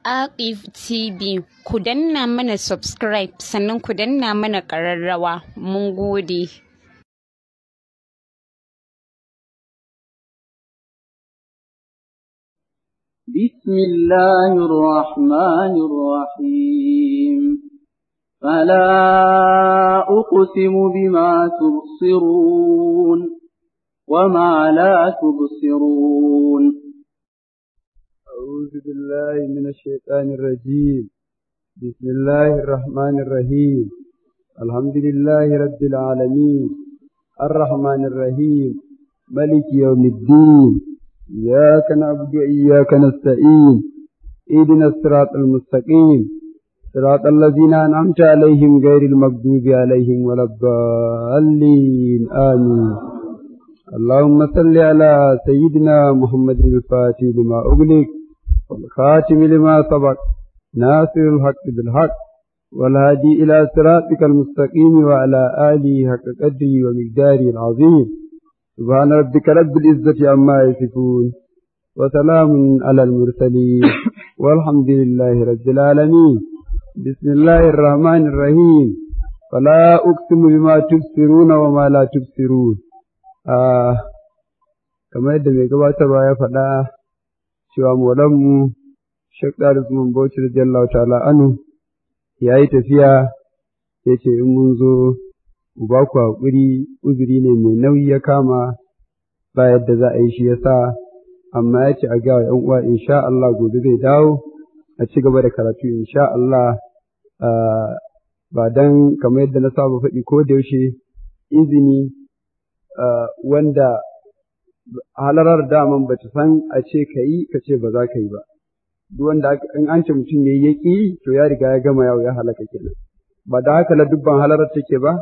Aqif TV, ku danna mana subscribe sannan ku danna mana ƙararrawa. Mun gode. بسم الله الرحمن الرحيم فلا أقسم بما تبصرون وما لا تبصرون أعوذ بالله من الشيطان الرجيم بسم الله الرحمن الرحيم الحمد لله رب العالمين الرحمن الرحيم ملك يوم الدين إياك نعبد وإياك نستعين اهدنا الصراط المستقيم صراط الذين أنعمت عليهم غير المغضوب عليهم ولا الضالين آمين اللهم صل على سيدنا محمد الفاتح لما أغلق والخاتم لما سبق ناصر الحق بالحق والهادي إلى صراطك المستقيم وعلى آله حق قدره ومقداره العظيم سبحان ربك رب العزة عما يصفون وسلام على المرسلين والحمد لله رب العالمين بسم الله الرحمن الرحيم فلا أقسم بما تبصرون وما لا تبصرون kamar yadda mai gabatarwa ya faɗa cewa maulanmu Sheikh Ɗahir Usman Bauchi radiyallahu ta'ala anhu ya yi tafiya ya ce in mun zo mu ba ku haƙuri uzuri ne mai nauyi ya kama ba yadda za a yi shi ya sa amma ya ce a ga wa 'yan uwa insha Allah gobe zai dawo a ci gaba da karatu insha Allah ba dan kamar yadda na saba faɗi ko da yaushe izini wanda halarar daman ba ta san a ce ka yi ka ce ba za ka yi ba duk wanda in an ce mutum ya yi yaƙi to ya riga ya gama yawo ya halaka kenan ba da haka la dubban halarar take ba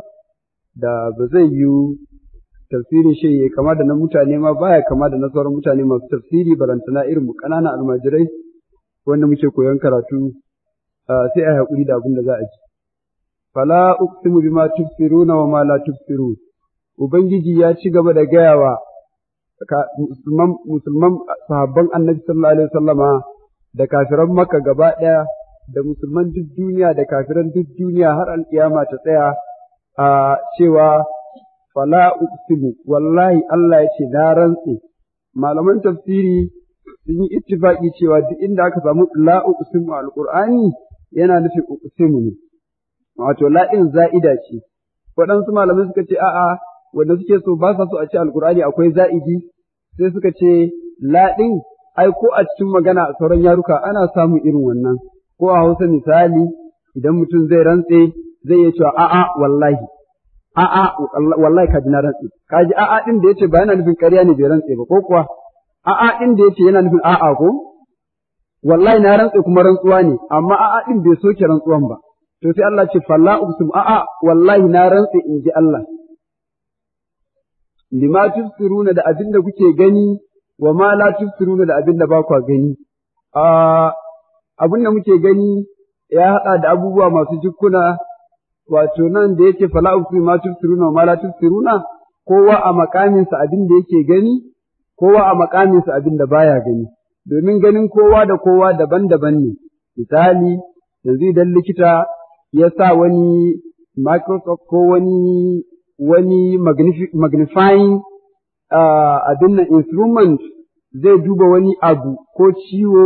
da ba zai yi tafsirin shi ya kama da na mutane ma baya kama da na sauran mutane masu tafsiri barantana irin mu ƙananan almajirai wanda muke koyon karatu sai a haƙuri da abin da za a ji fala uqsimu bima tubsiruna wa ma la tubsirun ubangiji ya ci gaba da gayawa musulman sahabban annabi sallallahu alaihi wasallama da kafiran makka gaba ɗaya da musulman duk duniya da kafiran duk duniya har alƙiyama ta tsaya a cewa fala uqsimu wallahi Allah ya ce na rantse malaman tafsiri sun yi ittifaqi cewa duk inda aka samu la uqsimu alqur'ani yana nufin uqsimu ne wato la'in za'ida ce waɗansu malamai suka ce a'a wanda suke so ba sa so a ce alqur'ani akwai za'idi sai suka ce la'in ai ko a cikin magana a sauran yaruka ana samun irin wannan ko a Hausa misali idan mutum zai rantse zai iya cewa a'a wallahi wallahi kaji na rantse kaji a'a din da yace ba yana nufin ƙarya ne bai rantse ba ko kuwa a'a din da yace yana nufin a'a ko wallahi na rantse kuma rantsuwa ne amma a'a din bai soke rantsuwan ba to sai Allah ce falla uqsim a'a wallahi na rantse in ji Allah lima tufsiruna da abinda kuke gani wa ma la tufsiruna da abinda ba ku gani abinda muke gani ya haɗa da abubuwa masu jikkuna wato nan da yake fala uqsimu ma tufsiruna wa ma la tufsiruna kowa a makaminsa abin da yake gani kowa a makaminsa abin da baya gani domin ganin kowa da kowa daban-daban ne misali yanzu idan likita ya sa wani microscope ko wani magnifying abin nan instrument zai duba wani abu ko ciwo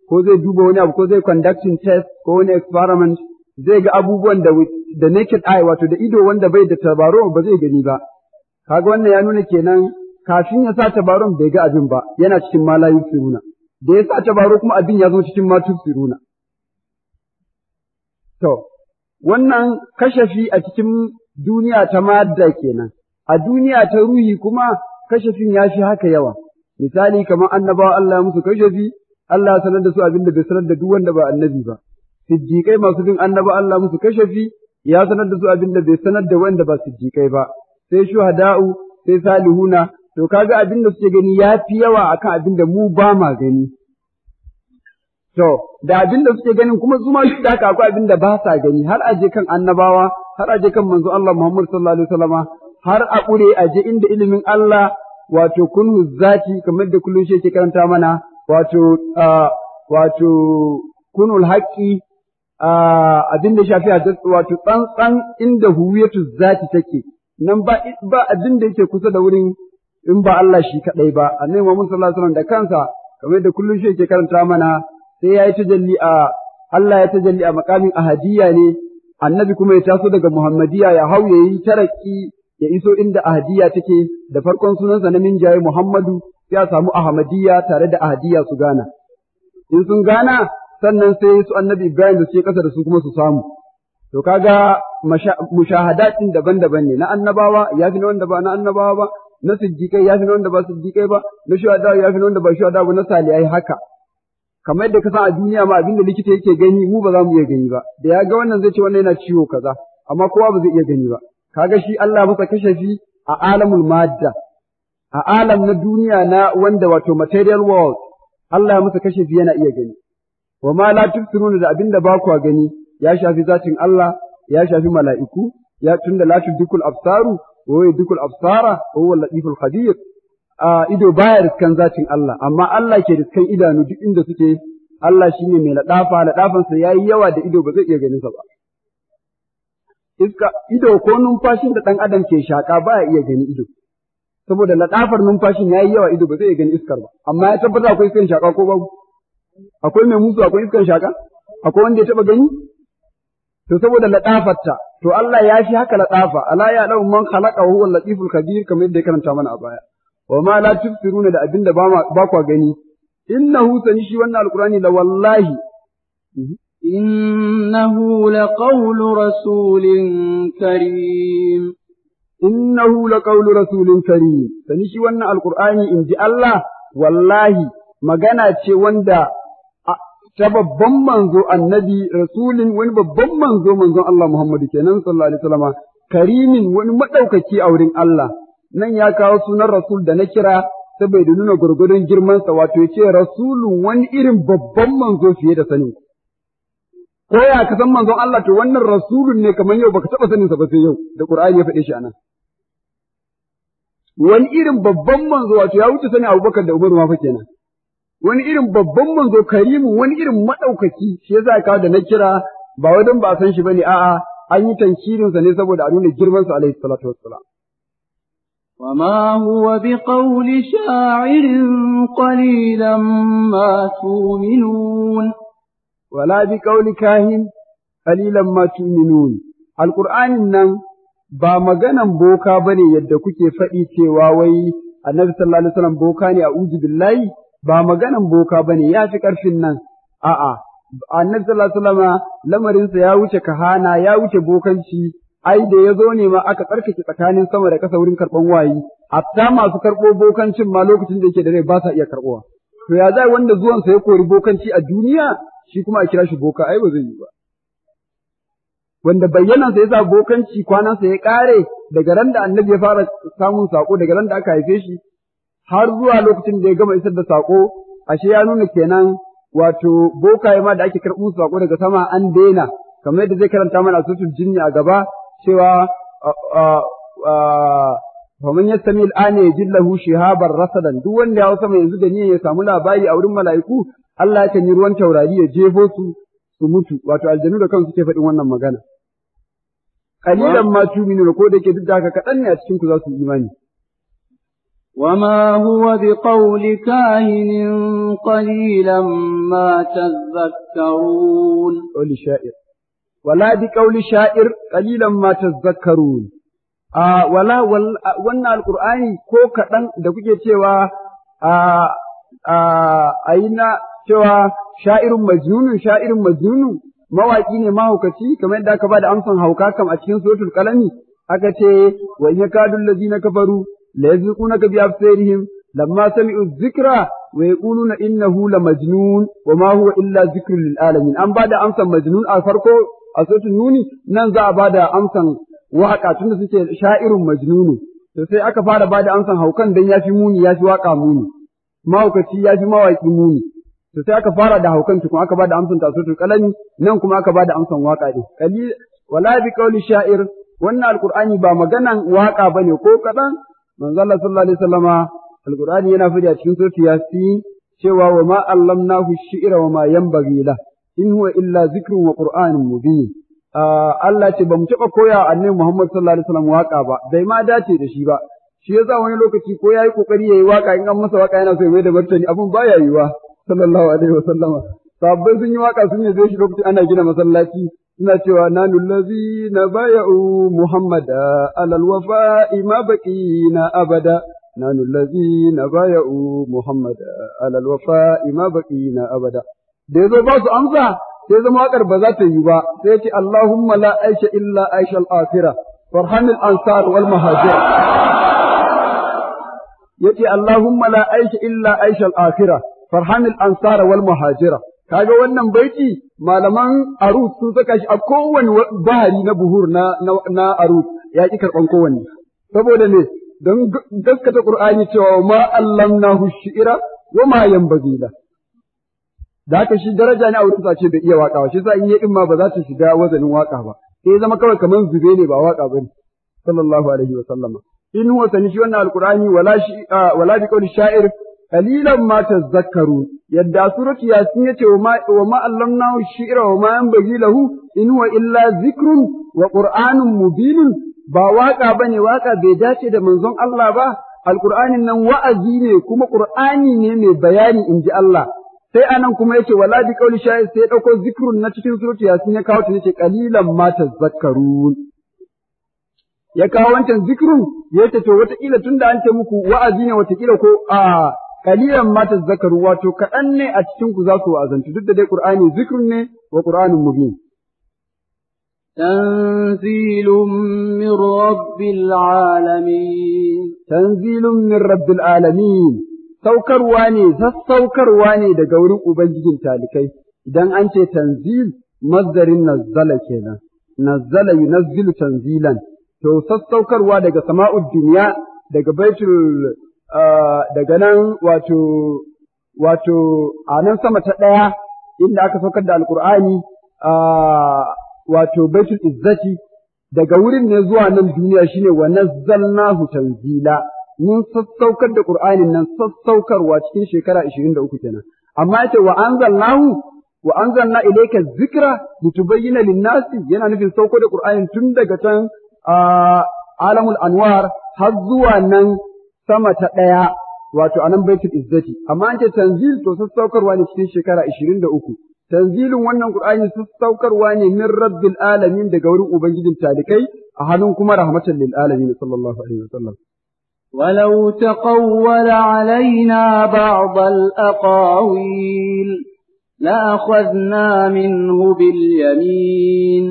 ko zai duba wani abu ko zai conducting test ko wani experiment zai ga abubuwan da naked eye wato da ido wanda bai da tabaro ba zai gani ba kaga wannan ya nuna kenan kafin ya sa tabaron bai ga abin ba yana cikin malayu siruna da ya sa tabaro kuma abin ya zo cikin matu siruna to wannan kashafi a cikin duniya ta madda kenan a duniya ta ruhi kuma kashafin ya fi haka yawa misali kamar annabawa Allah ya musu kashafi Allah ya sanar da su abin da bai sanar da duk wanda ba annabi ba siddiƙai masu bin annaba Allah musu kashafi ya sanar da su abin da bai sanar da wanda ba siddiƙai ba sai shuhada'u sai salihuna to kaga abin da suke gani ya fi yawa akan abin da mu ba ma gani to da abin da suke ganin kuma su ma shi da haka akwai abin da ba sa gani har aje kan annabawa har aje kan manzo Allah Muhammad sallallahu alaihi wasallama har a ƙure aje inda ilimin Allah wato kunhu zati kamar da kullum shi yake karanta mana wato kunul haqqi abin da shafi wato tsantsan inda huwiyatu zati take nan ba abin da yake kusa da wurin in ba Allah shi kadai ba annabi Muhammad sallallahu alaihi wasallam da kansa kamar da kullun shi yake karanta mana sai yayi tajalli Allah ya tajalli a makamin ahadiyya ne annabi kuma ya taso daga muhammadiyya ya hau yayi taraki ya iso inda ahadiyya take da farkon sunansa na minjaye Muhammadu sai a samu ahmadiyya tare da ahadiyya su gana in sun gana sannan sai su annabi Ibrahim da suke kasa da su kuma su samu to kaga mushahadatin daban-daban ne na annabawa yafi na wanda ba na annabawa ba na siddiqai yafi na wanda ba siddiqai ba na shuhada yafi na wanda ba shuhada ba na salihai haka kamar yadda ka san a duniya ma abinda likita yake gani mu ba za mu iya gani ba da ya ga wannan zai ce wannan yana ciwo kaza amma kowa ba zai iya gani ba kaga shi Allah masa kashafi a alamul madda a alam na duniya na wanda wato material world Allah masa kashafi yana iya gani wa ma la tubsiruna da abinda ba ku gani ya shafi zatin Allah ya shafi mala'iku ya tunda la tudrikul absaru wa yudrikul absara wa huwa latiful khabir ido baya riskan zatin Allah amma Allah ke riskan idanu duk inda suke Allah shine mai ladafansa yayi yawa da ido ba zai iya ganin sa ba ido ko numfashin da dan adam ke shaka baya iya gani ido saboda ladafar numfashin yayi yawa ido ba zai iya gani iskar ba amma ya tabbata akwai iskan shaka ko babu akwai mai musu akwai iskan shaka akwai wanda ya taba gani to saboda ladafarta to Allah ya shi haka ladafa ala ya lahu man khalaqa wa huwa al-latiful khabir kamar yadda ya karanta mana a baya wa ma la tubsiruna da abinda ba kwa gani innahu sani shi wannan alqur'ani la wallahi innahu laqawlu rasulin karim innahu laqawlu rasulin karim sani shi wannan alqur'ani inji Allah wallahi magana ce wanda ta babban manzo annabi rasulin wani babban manzon Allah Muhammadu kenan sallallahu alaihi wasallam karimin wani madaukaki a wurin Allah nan ya kawo sunan rasul da na kira saboda nuna gurgurdun girmansa wato ya ce rasulun wani irin babban manzo fiye da sanin ko ya ka san manzon Allah to wannan rasulun ne kamar yau baka taba sanin sa ba sai yau da Qur'ani ya faɗe shi anan wani irin babban manzo wato ya wuce sanin Abubakar da Umar ma fa kenan wani irin babban manzo karimu wani irin madaukaki shi yasa kawo da na kira ba wai don ba san shi bane a'a an yi tankirin sa ne saboda a nuna girman sa alaihi salatu wassalam وما هو بقول شاعر قليلا ما تؤمنون ولا بقول كاهن قليلا ما تؤمنون القرآن nan ba maganan boka bane yadda kuke faɗi cewa wai annabi sallallahu alaihi wasallam boka ne a'udhu billahi ba maganan boka bane ya fi ƙarfin nan a'a annabi sallallahu alaihi wasallam lamarinsa ya wuce kahana ya wuce bokanci ai da ya zo ne ma aka tsarkake tsakanin sama da ƙasa wurin karɓan wayi, hatta masu karɓo bokancin ma lokacin da yake da rai ba sa iya karɓowa. To ya zai wanda zuwansa ya kori bokanci a duniya shi kuma a kira shi boka ai ba zai yi ba. Wanda bayyanansa ya sa bokanci kwanansa ya ƙare daga ran da annabi ya fara samun saƙo daga ran da aka haife shi har zuwa lokacin da ya gama isar da saƙo ashe ya nuna kenan wato bokaye ma da ake karɓo saƙo daga sama an daina kamar yadda zai karanta mana suratul jinni a gaba cewa faman yastami al'ana yajid lahu shihaban rasadan duk wanda ya sama yanzu da niyyar ya samu labari a wurin mala'iku Allah ya yi ruwan taurari ya jefo su mutu wato aljanu da kansu ke faɗin wannan magana qalilan ma tu'minu ko da yake duk da haka kaɗan ne a cikin ku za su imani وما هو بقول كاهن قليلا ما تذكرون قول شاعر ولا بقول شاعر قليلا ما تذكرون wannan alqur'ani ko kaɗan da kuke cewa aina cewa sha'irun majnunun mawaƙi ne mahaukaci kamar yadda aka ba da amsan hauka kam a cikin suratul qalami aka ce wa in yakadu allazina kafaru la yazqunaka bi absarihim lamma sami'u dhikra wa yaquluna innahu la majnun wa ma huwa illa dhikrun lil alamin an ba da amsan majnun a farko a suratul nuni nan za a ba da amsan waka tunda suke sha'irun majnunu to sai aka fara ba da amsan haukan dan yafi muni yafi waka muni mahaukaci yafi mawaki muni to sai aka fara da haukan tukun aka ba da amsan tasutul qalami nan kuma aka ba da amsan waka din wala bi qawli sha'ir wannan alqur'ani ba maganan waka bane ko kadan manzo Allah sallallahu alaihi wasallama alqur'ani yana fadi a cikin suratul yasin cewa wa ma allamnahu shi'ra wa ma yanbaghi la in huwa illa zikrun wa qur'anun mubin. Allah ce ba mu taɓa koya annabi Muhammad sallallahu alaihi wasallam waka ba, bai ma dace da shi ba. Shi yasa wani lokaci ko yayi kokari yayi waka in an masa waka yana so ya mai da martani abun baya yiwa sallallahu alaihi wasallama. Sabbai sun yi waka sun yabe shi lokacin ana gina masallaci suna cewa nanu allazina baya'u Muhammada alal wafa'i ma baqina abada. نحن الذين بايعوا محمد على الوفاء ما بقينا أبدا. da yazo ba su amsa sai zama wakar ba za ta yi ba sai ya ce Allahumma la aisha illa aisha al-akhirah warhamil ansar wal muhajir. yace Allahumma la aisha illa aisha al-akhirah farhamil ansar wal muhajira. kaga wannan baiti malaman arus sun saka shi a kowane bahari na buhur na arus ya ki karban kowanne saboda ne don gaskata Qur'ani cewa ma allamnahu shi'ra wa ma yanbaghi la. Da haka shi daraja ne a wurin sace bai iya waka ba, shi yasa in yi din ma ba za ta shiga wazanin waka ba. Sai zama kawai kaman zube ne ba waka bane. Sallallahu alaihi wa sallama. In huwa sani shi wannan alqur'ani wala bi qawli sha'ir qalilan ma tazakkaru. Yadda surati yasin yace wa ma allamnahu shi'ra wa ma yanbaghi lahu in huwa illa zikrun wa qur'anun mubinun. Ba waƙa ba ne, waƙa bai dace da manzon Allah ba, alƙur'anin nan wa'azi ne kuma ƙur'ani ne mai bayani in ji Allah. Sai anan kuma yace wala bi qawli sha'ir sai ya ɗauko zikrun na cikin suratu yasin ya kawo ta yace qalilan ma tazakkarun. Ya kawo wancan zikrun yace to wataƙila tunda an ce muku wa'azi ne wataƙila ko qalilan ma tazakkaru wato kaɗan ne a cikin ku za su wa'azantu duk da dai ƙur'ani zikrun ne wa ƙur'anun mubin. تنزيل من رب العالمين تنزيل من رب العالمين saukarwa ne sassaukarwa ne daga wurin ubangijin talikai idan an ce tanzil mazdarin nazzala kenan nazzala yunazzilu tanzilan to sassaukarwa daga sama'ud duniya daga baitul daga nan wato a nan sama ta ɗaya inda aka saukar da alqur'ani wato baitul izzati daga wurin ne zuwa nan duniya shine wa nazzalnahu tanzila mun sassaukar da qur'anin nan sassaukarwa cikin shekara 23 kenan amma yace wa anzalna ilayka dhikra litubayyana lin-nasi yana nufin sauko da qur'anin tun daga can alamul anwar har zuwa nan sama ta daya wato anan baitul izzati amma an ce tanzil to sassaukarwa ne cikin shekara 23 tanzilin wannan Qur'ani sassaukarwa ne min rabbil alamin daga wurin ubangijin talikai a hannun kuma rahmatan lil alamin sallallahu alaihi wasallam. ولو تقول علينا بعض الأقاويل لأخذنا منه باليمين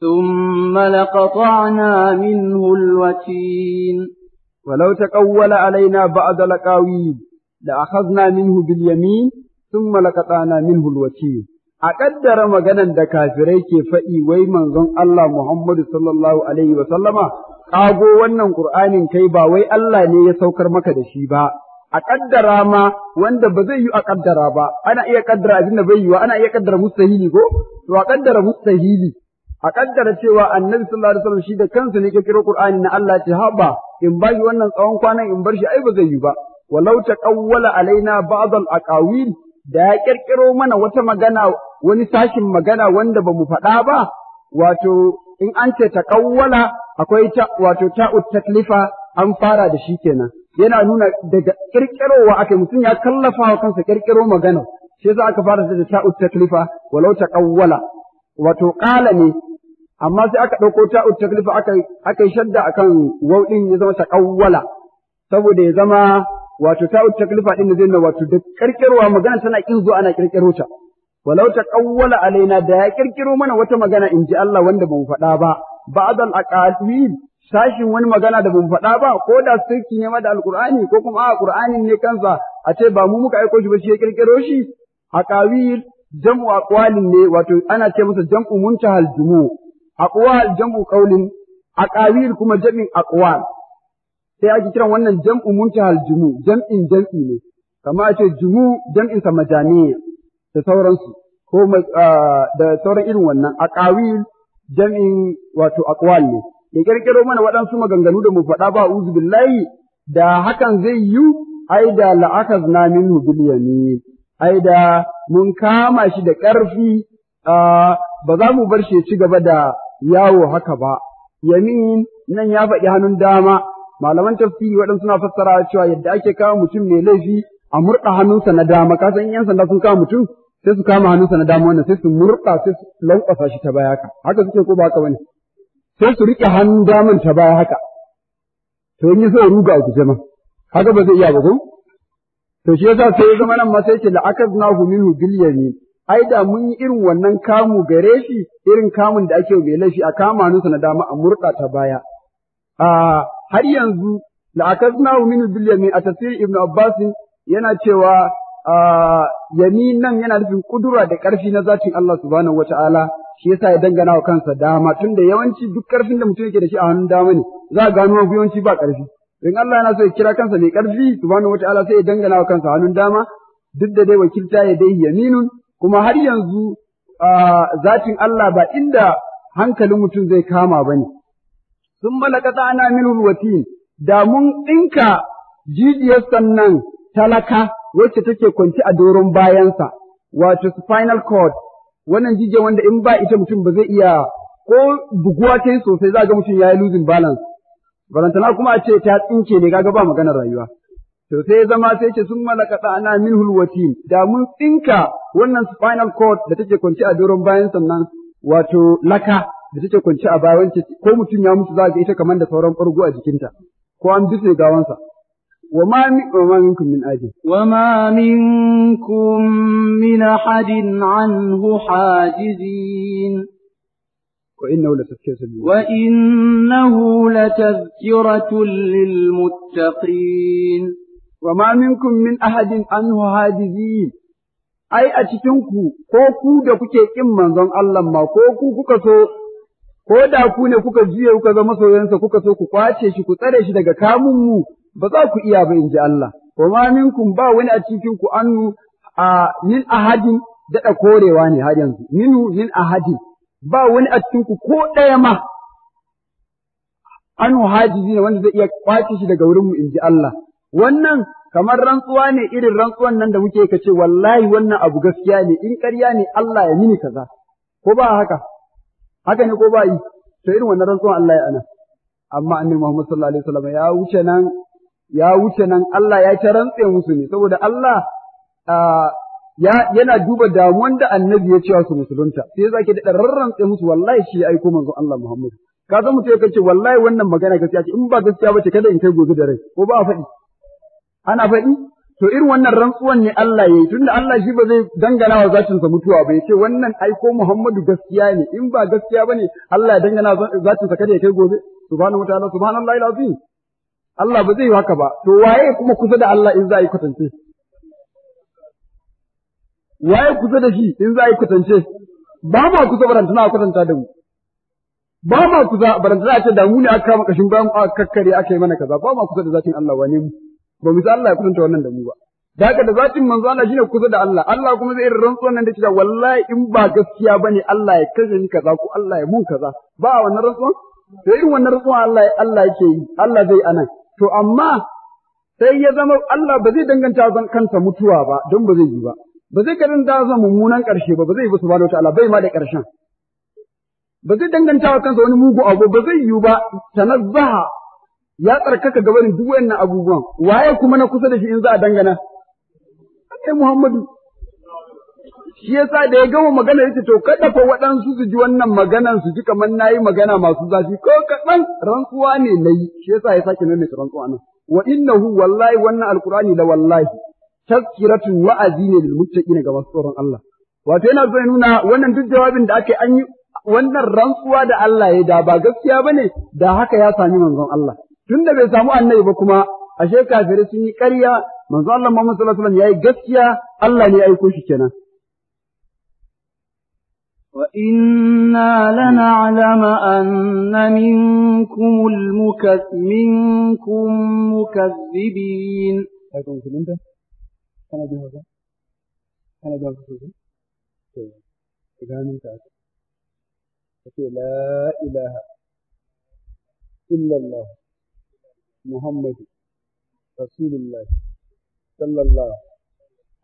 ثم لقطعنا منه الوتين. ولو تقول علينا بعض الأقاويل لأخذنا منه باليمين ثم لقطعنا منه الوتين. أقدر maganan da kafirai ke faɗi wai manzon Allah Muhammadu sallallahu alaihi wa sallama kago wannan Qur'anin kai ba wai Allah ne ya saukar maka da shi ba a kaddara ma wanda ba zai yi a kaddara ba ana iya kaddara abin da bai yi wa ana iya kaddara mustahili ko to a kaddara mustahili a kaddara cewa Annabi sallallahu alaihi wasallam shi da kansa ne ke kiro Qur'ani na Allah ce haba in ba shi wannan tsawon kwanan in bar shi ai ba zai yi ba walau taqawwala alaina ba'd al-aqawil da ya kirkiro mana wata magana wani sashin magana wanda ba mu faɗa ba wato in an ce taqawwala akwai wato ta'ut taklifa an fara da shi kenan yana nuna daga kirkirowa aka mutum ya kallafa wa kansa kirkiro magana shi yasa aka fara da ta'ut taklifa walau taqawwala wato qala ne amma sai aka dauko ta'ut taklifa aka yi shadda akan waw din ya zama taqawwala saboda ya zama wato ta'ut taklifa din zai na wato da kirkirowa magana tana kin zo ana kirkiro ta walau taqawwala alaina da ya kirkiro mana wata magana inji Allah wanda bamu faɗa ba ba'd al-aqawil sashin wani magana da bamu faɗa ba ko da sirki ne ma da alqur'ani ko kuma a qur'anin ne kansa a ce ba mu muka aiko shi ba shi ya kirkiro shi aqawil jam'u aqwalin ne wato ana ce masa jam'u muntahal jumu aqwal jam'u qawlin aqawil kuma jam'in aqwal sai ake kiran wannan jam'u muntahal jumu jam'in jam'i ne kamar a ce jumu jam'in sa majani da sauransu ko da sauran irin wannan aqawil jam'in wato aqwal ne ya kirkiro mana waɗansu maganganu da mu faɗa ba uzu billahi da hakan zai yi ai da la'akazna minhu bil yamin ai da mun kama shi da ƙarfi ba za mu bar shi ya ci gaba da yawo haka ba. Yamin nan ya faɗi hannun dama, malaman tafsiri waɗansu suna fassara cewa yadda ake kama mutum mai laifi a murɗa hannunsa na dama, ka san ‘yan sanda sun kama mutum sai su kama hannunsa na dama wannan sai su murɗa sai su lankwasa shi ta baya haka suke ko ba haka bane, sai su riƙe hannun daman ta baya haka, to in yi so ruga a guje ma, haka ba zai iya ba ko? To shi yasa sai ya zama nan ma sai ce la'akaznahu minhu bil yamin, ai da mun yi irin wannan kamu gare shi irin kamun da ake mai laifi a kama hannunsa na dama a murɗa ta baya. Har yanzu la'akaznahu minhu bil yamin a tafsir Ibn Abbas yana cewa yamin nan yana nufin kudura da ƙarfi na zatin Allah subhanahu wata'ala, shi yasa ya dangana wa kansa dama, tunda yawanci duk ƙarfin da mutum yake da shi a hannun dama ne za a gano yawanci ba ƙarfi. In Allah yana so ya kira kansa mai ƙarfi subhanahu wata'ala sai ya dangana wa kansa hannun dama, duk da dai wakilta ya dai yaminun, kuma har yanzu zatin Allah ba inda hankalin mutum zai kama bane. Sun malakata ana minul watin, da mun ɗinka jijiyar sannan talaka wacce take kwanci a doron bayansa, wato spinal cord, wannan jijiyar wanda in ba ita mutum ba zai iya, ko buguwa ta yi sosai za ga mutum ya yi losing balance. Barantana kuma a ce ta tsinke ne kaga ba maganar rayuwa. To sai zama sai ce sun malakata ana minhul watin, da mun tsinka wannan spinal cord da take kwanci a doron bayan sannan wato laka da take kwanci a bayan ko mutum ya mutu za ga ita kamar da sauran ɓargo a jikinta, ko an bitse gawansa. وما منكم من أحد من أحد عنه حاجزين وإنه لتذكرة للمتقين وما منكم من أحد عنه حاجزين ai a cikinku ko ku da kuke kin manzon Allah ma ko ku kuka so ko da ku ne kuka juye kuka zama soyayyansa kuka so ku kwace shi ku tsare shi daga kamun mu ba za ku iya ba in ji Allah. Wa ma minkum ba wani a cikin ku annu min ahadin daɗa korewa ne har yanzu. Minu min ahadin ba wani a cikin ku ko ɗaya ma annu hajizi ne wanda zai iya kwace shi daga wurin mu in ji Allah. Wannan kamar rantsuwa ne irin rantsuwan nan da muke kace wallahi wannan abu gaskiya ne in ƙarya ne Allah ya mini kaza. Ko ba haka? Haka ne ko ba yi? To irin wannan rantsuwan Allah ya ana. Amma annabi Muhammad sallallahu alaihi wasallam ya wuce nan Allah ya ta rantse musu ne saboda Allah yana duba damuwan da annabi ya cewa su musulunta sai zaki da rarrantse musu wallahi shi ya aiko manzon Allah Muhammad ka san mutum ya ce wallahi wannan magana gaskiya ce in ba gaskiya ba ce kada in kai gobe da rai ko ba a faɗi ana faɗi to irin wannan rantsuwan ne Allah yayi tunda Allah shi ba zai dangana wa zatinsa mutuwa ba yace wannan aiko Muhammadu gaskiya ne in ba gaskiya bane Allah ya dangana zatinsa kada ya kai gobe subhanahu wataala subhanallahi alazim Allah ba zai yi haka ba to waye kuma kusa da Allah in za a yi kwatance waye kusa da shi in za a yi kwatance ba ma kusa barantana a kwatanta da mu ba ma kusa barantana a ce da mu ne aka kama kashin bayan aka kakkare aka yi mana kaza ba ma kusa da zatin Allah wane mu ba mu san Allah ya kusanta wannan da mu ba da haka da zatin manzo Allah shine kusa da Allah Allah kuma zai irin rantsuwan nan da cewa wallahi in ba gaskiya bane Allah ya kashe ni kaza ko Allah ya mun kaza ba wannan rantsuwan to irin wannan rantsuwan Allah yake yi Allah zai anan to amma sai ya zama Allah ba zai danganta kansa mutuwa ba don ba zai yi ba ba zai karanta zama mummunan ƙarshe ba zai yi ba subhanahu wataala bai ma da ƙarshen ba zai danganta wa kansa wani mugu abu ba zai yi ba tanazzaha ya tsarkaka gabanin duk wayannan abubuwan waye kuma na kusa da shi in za a dangana annabi Muhammadu shi yasa da ya gama magana yace to kada fa waɗansu su ji wannan maganan su ji kamar nayi magana masu zafi ko kaɗan rantsuwa ne nayi shi yasa ya sake nuna rantsuwa nan wa innahu wallahi wannan alqur'ani la wallahi tazkiratun wa'azi ne lil muttaqina ga masu tsoron Allah wato yana so ya nuna wannan duk jawabin da aka yi an yi wannan rantsuwa da Allah ya da ba gaskiya bane da haka ya sami manzon Allah tunda bai samu annabi ba kuma ashe kafirai sun yi ƙarya manzon Allah Muhammad sallallahu alaihi wasallam yayi gaskiya Allah ne ya aiko shi kenan وإنا لنعلم أن منكم مكذبين لا إله إلا الله محمد رسول الله صلى الله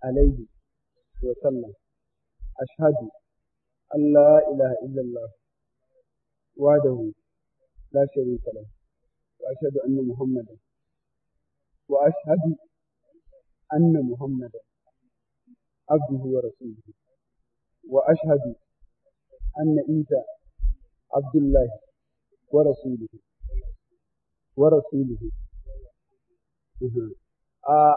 عليه وسلم أشهد أن لا إله إلا الله وحده لا شريك له وأشهد أن محمدا عبده ورسوله وأشهد أن عيسى عبد الله ورسوله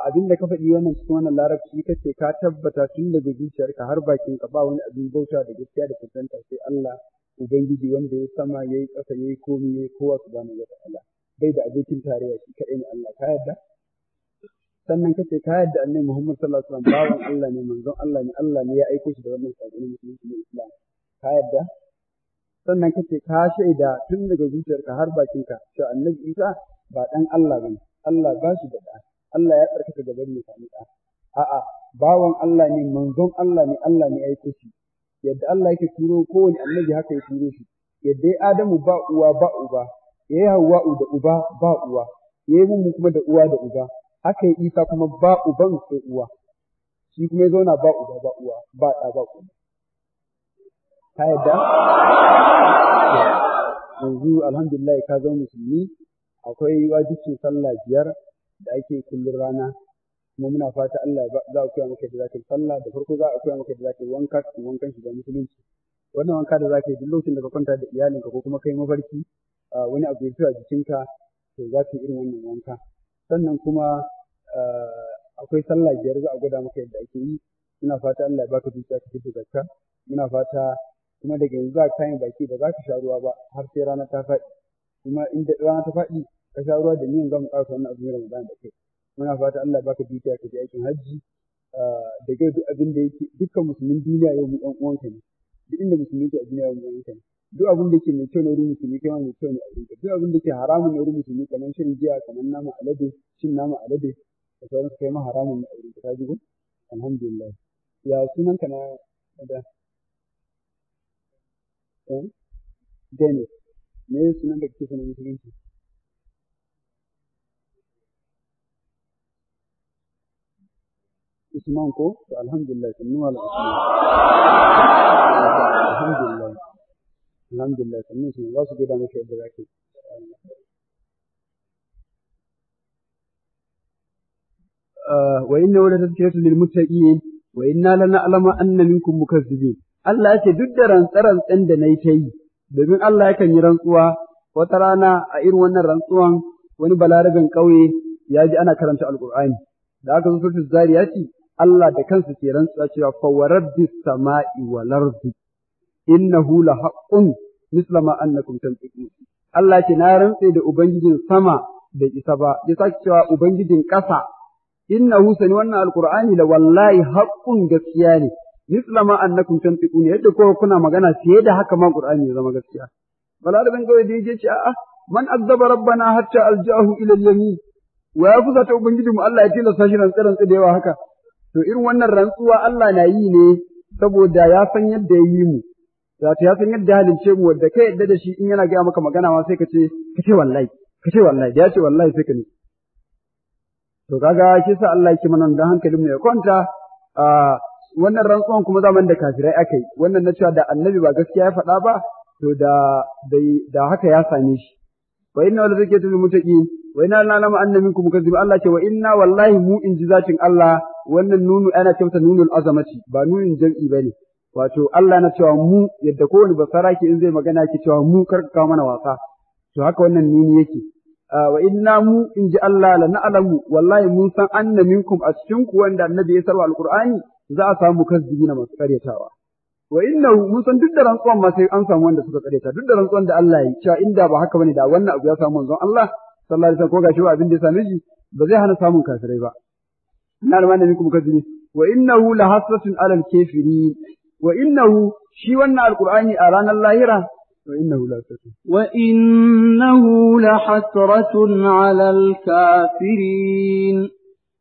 abin da ka faɗi wannan cikin wannan larabci kace ka tabbata tun daga zuciyarka har bakin ka ba wani abin bauta da gaskiya da tantanta sai Allah ubangiji wanda ya sama yayi ƙasa yayi komai yayi kowa subhanahu wataala bai da abokin tarayya shi kadai ne Allah ka yarda sannan kace ka yarda annabi Muhammad sallallahu alaihi wasallam bawan Allah ne manzon Allah ne ya aiko shi da wannan sakon musulunci na Islam ka yarda sannan kace ka shaida tun daga zuciyarka har bakin ka cewa annabi Isa ba dan Allah bane Allah ba shi da ɗa Allah ya tsarkaka gaban mai sami ɗa a'a bawan Allah ne manzon Allah ne aiko shi yadda Allah yake turo kowane annabi haka ya turo shi yadda ya Adamu ba uwa ba uba yayi Hawwa'u da uba ba uwa yayi mu kuma da uwa da uba haka ya Isa kuma ba uban sai uwa shi kuma ya zauna ba uba ba uwa ba ɗa ba uba ka yadda yanzu alhamdulillah ka zama musulmi akwai wajibcin sallah 5 da ake kullun rana kuma muna fata Allah za a koya maka da zaka yi sallah da farko za a koya maka da zaka yi wankan shiga musulunci wannan wanka da zaka yi duk lokacin da ka kwanta da iyalinka ko kuma kai mafarki wani abu ya fito a jikinka to za ka yi irin wannan wanka sannan kuma akwai sallah 5 za a gwada maka yadda ake yi muna fata Allah ya baka dukiya ka fita zakka muna fata kuma daga yanzu za ka kayan baki ba za ka sha ruwa ba har sai rana ta faɗi kuma inda rana ta faɗi ka sha ruwa da niyan zamu ƙarasa wannan azumin Ramadan da kai muna fata Allah baka dukiya ka je aikin hajji da ga duk abin da yake dukkan musulmin duniya yau mu ɗan uwanka ne duk inda musulmi ke a duniya yau mu ɗan uwanka ne duk abin da yake mai kyau na wurin musulmi kai ma mai kyau ne a wurinka duk abin da yake haramun na wurin musulmi kamar shan giya kamar nama alade cin nama alade da sauransu kai ma haramun ne a wurinka ka ji ko alhamdulillah ya sunanka na da Dennis me sunan da kake sunan musulunci Usman ko to alhamdulillah sannu ala Usman alhamdulillah sannu sun za su gida maka yadda zaka wa inna la tadhkiratu lil muttaqin wa inna lana'lamu anna minkum mukazzibin Allah ya ce duk da rantsarantsan da nayi ta yi domin Allah yakan yi rantsuwa wata rana a irin wannan rantsuwan wani balarabin ƙauye ya ji ana karanta alqur'ani da aka zo suratul zariyati Allah da kansa ke rantsuwa cewa fa warabbis sama'i wal ardi innahu la haqqun misla ma annakum tantiqun Allah ce na rantse da ubangijin sama da isa ba ya sake cewa ubangijin ƙasa innahu sani wannan alqur'ani la wallahi haqqun gaskiya ne misla ma annakum tantiqun yadda ko kuna magana fiye da haka ma qur'ani ya zama gaskiya balarabin kawai da yake ce a'a man azzaba rabbana hatta alja'ahu ila al-yamin wa ya fusa ta ubangiji mu Allah ya tilasta shi rantsa da yawa haka to irin wannan rantsuwa Allah na yi ne saboda ya san yadda ya yi mu wato ya san yadda halince mu wanda kai yadda da shi in yana gaya maka magana ma sai ka ce wallahi da ya ce wallahi sai ka ne to kaga shi sa Allah yake mana dan hankalin mu ya kwanta wannan rantsuwan kuma zaman da kafirai akai wannan na cewa da annabi ba gaskiya ya faɗa ba to da haka ya same shi wa inna wala zakatu lil muttaqin wa inna la na'lamu anna minkum mukazzibin Allah ce wa inna wallahi mu in ji zatin Allah wannan nunu ana cewa nunul azamati ba nunin jam'i bane wato Allah na cewa mu yadda kowane basara ke in zai magana yake cewa mu kar ka mana wasa to haka wannan nuni yake wa inna mu in ji Allah la na'lamu wallahi mun san anna minkum a cikin ku wanda annabi ya sarwa alqur'ani za a samu kazzibina masu karyatawa wa innahu mun san duk da rantsuwan ma sai an samu wanda suka karyata duk da rantsuwan da Allah ya yi cewa inda ba haka bane da wannan abu ya samu manzon Allah sallallahu alaihi wasallam ko gashi ba abin da ya same shi ba zai hana samun kafirai ba ina da malamin kuma kazzibin wa innahu la hasratun alal kafirin wa innahu shi wannan alqur'ani a ranar lahira وإنه لحسرة على الكافرين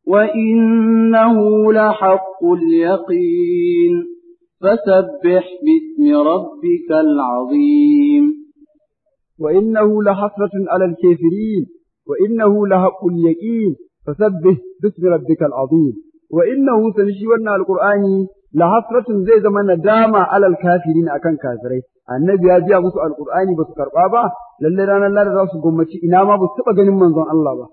وإنه لحق اليقين فسبح باسم ربك العظيم وإنه لحسرة على الكافرين وإنه لحق اليقين فسبح باسم ربك العظيم وإنه سنشيونا القرآن la hasratun zai zama nadama alal kafirin akan kafirai annabi ya biya musu alqur'ani ba su karba ba lalle ranar lada za su gommaci ina ma ba su taba ganin manzon Allah ba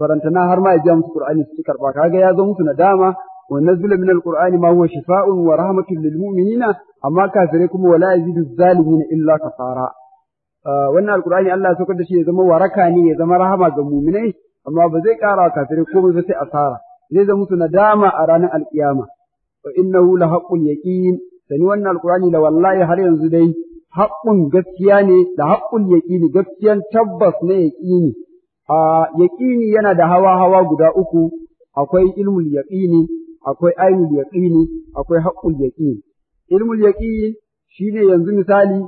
barantana har ma ya biya musu qur'ani su karba kaga ya zo musu nadama wa nazzala min alqur'ani ma huwa shifaa'un wa rahmatun lil mu'minina amma kafirai kuma wala yazidu zalimina illa kafara wannan alqur'ani Allah ya saukar da shi ya zama waraka ne ya zama rahama ga mu'minai amma ba zai kara kafirai komai ba sai asara zai zama musu nadama a ranar alkiyama wa innahu la haqqul yaqin sani wannan alqur'ani la wallahi har yanzu dai haqqun gaskiya ne da haqqul yaqini gaskiyan tabbas ne yaqini yaqini yana da hawa guda uku akwai ilmul yaqini akwai ainul yaqini akwai haqqul yaqini ilmul yaqini shine yanzu misali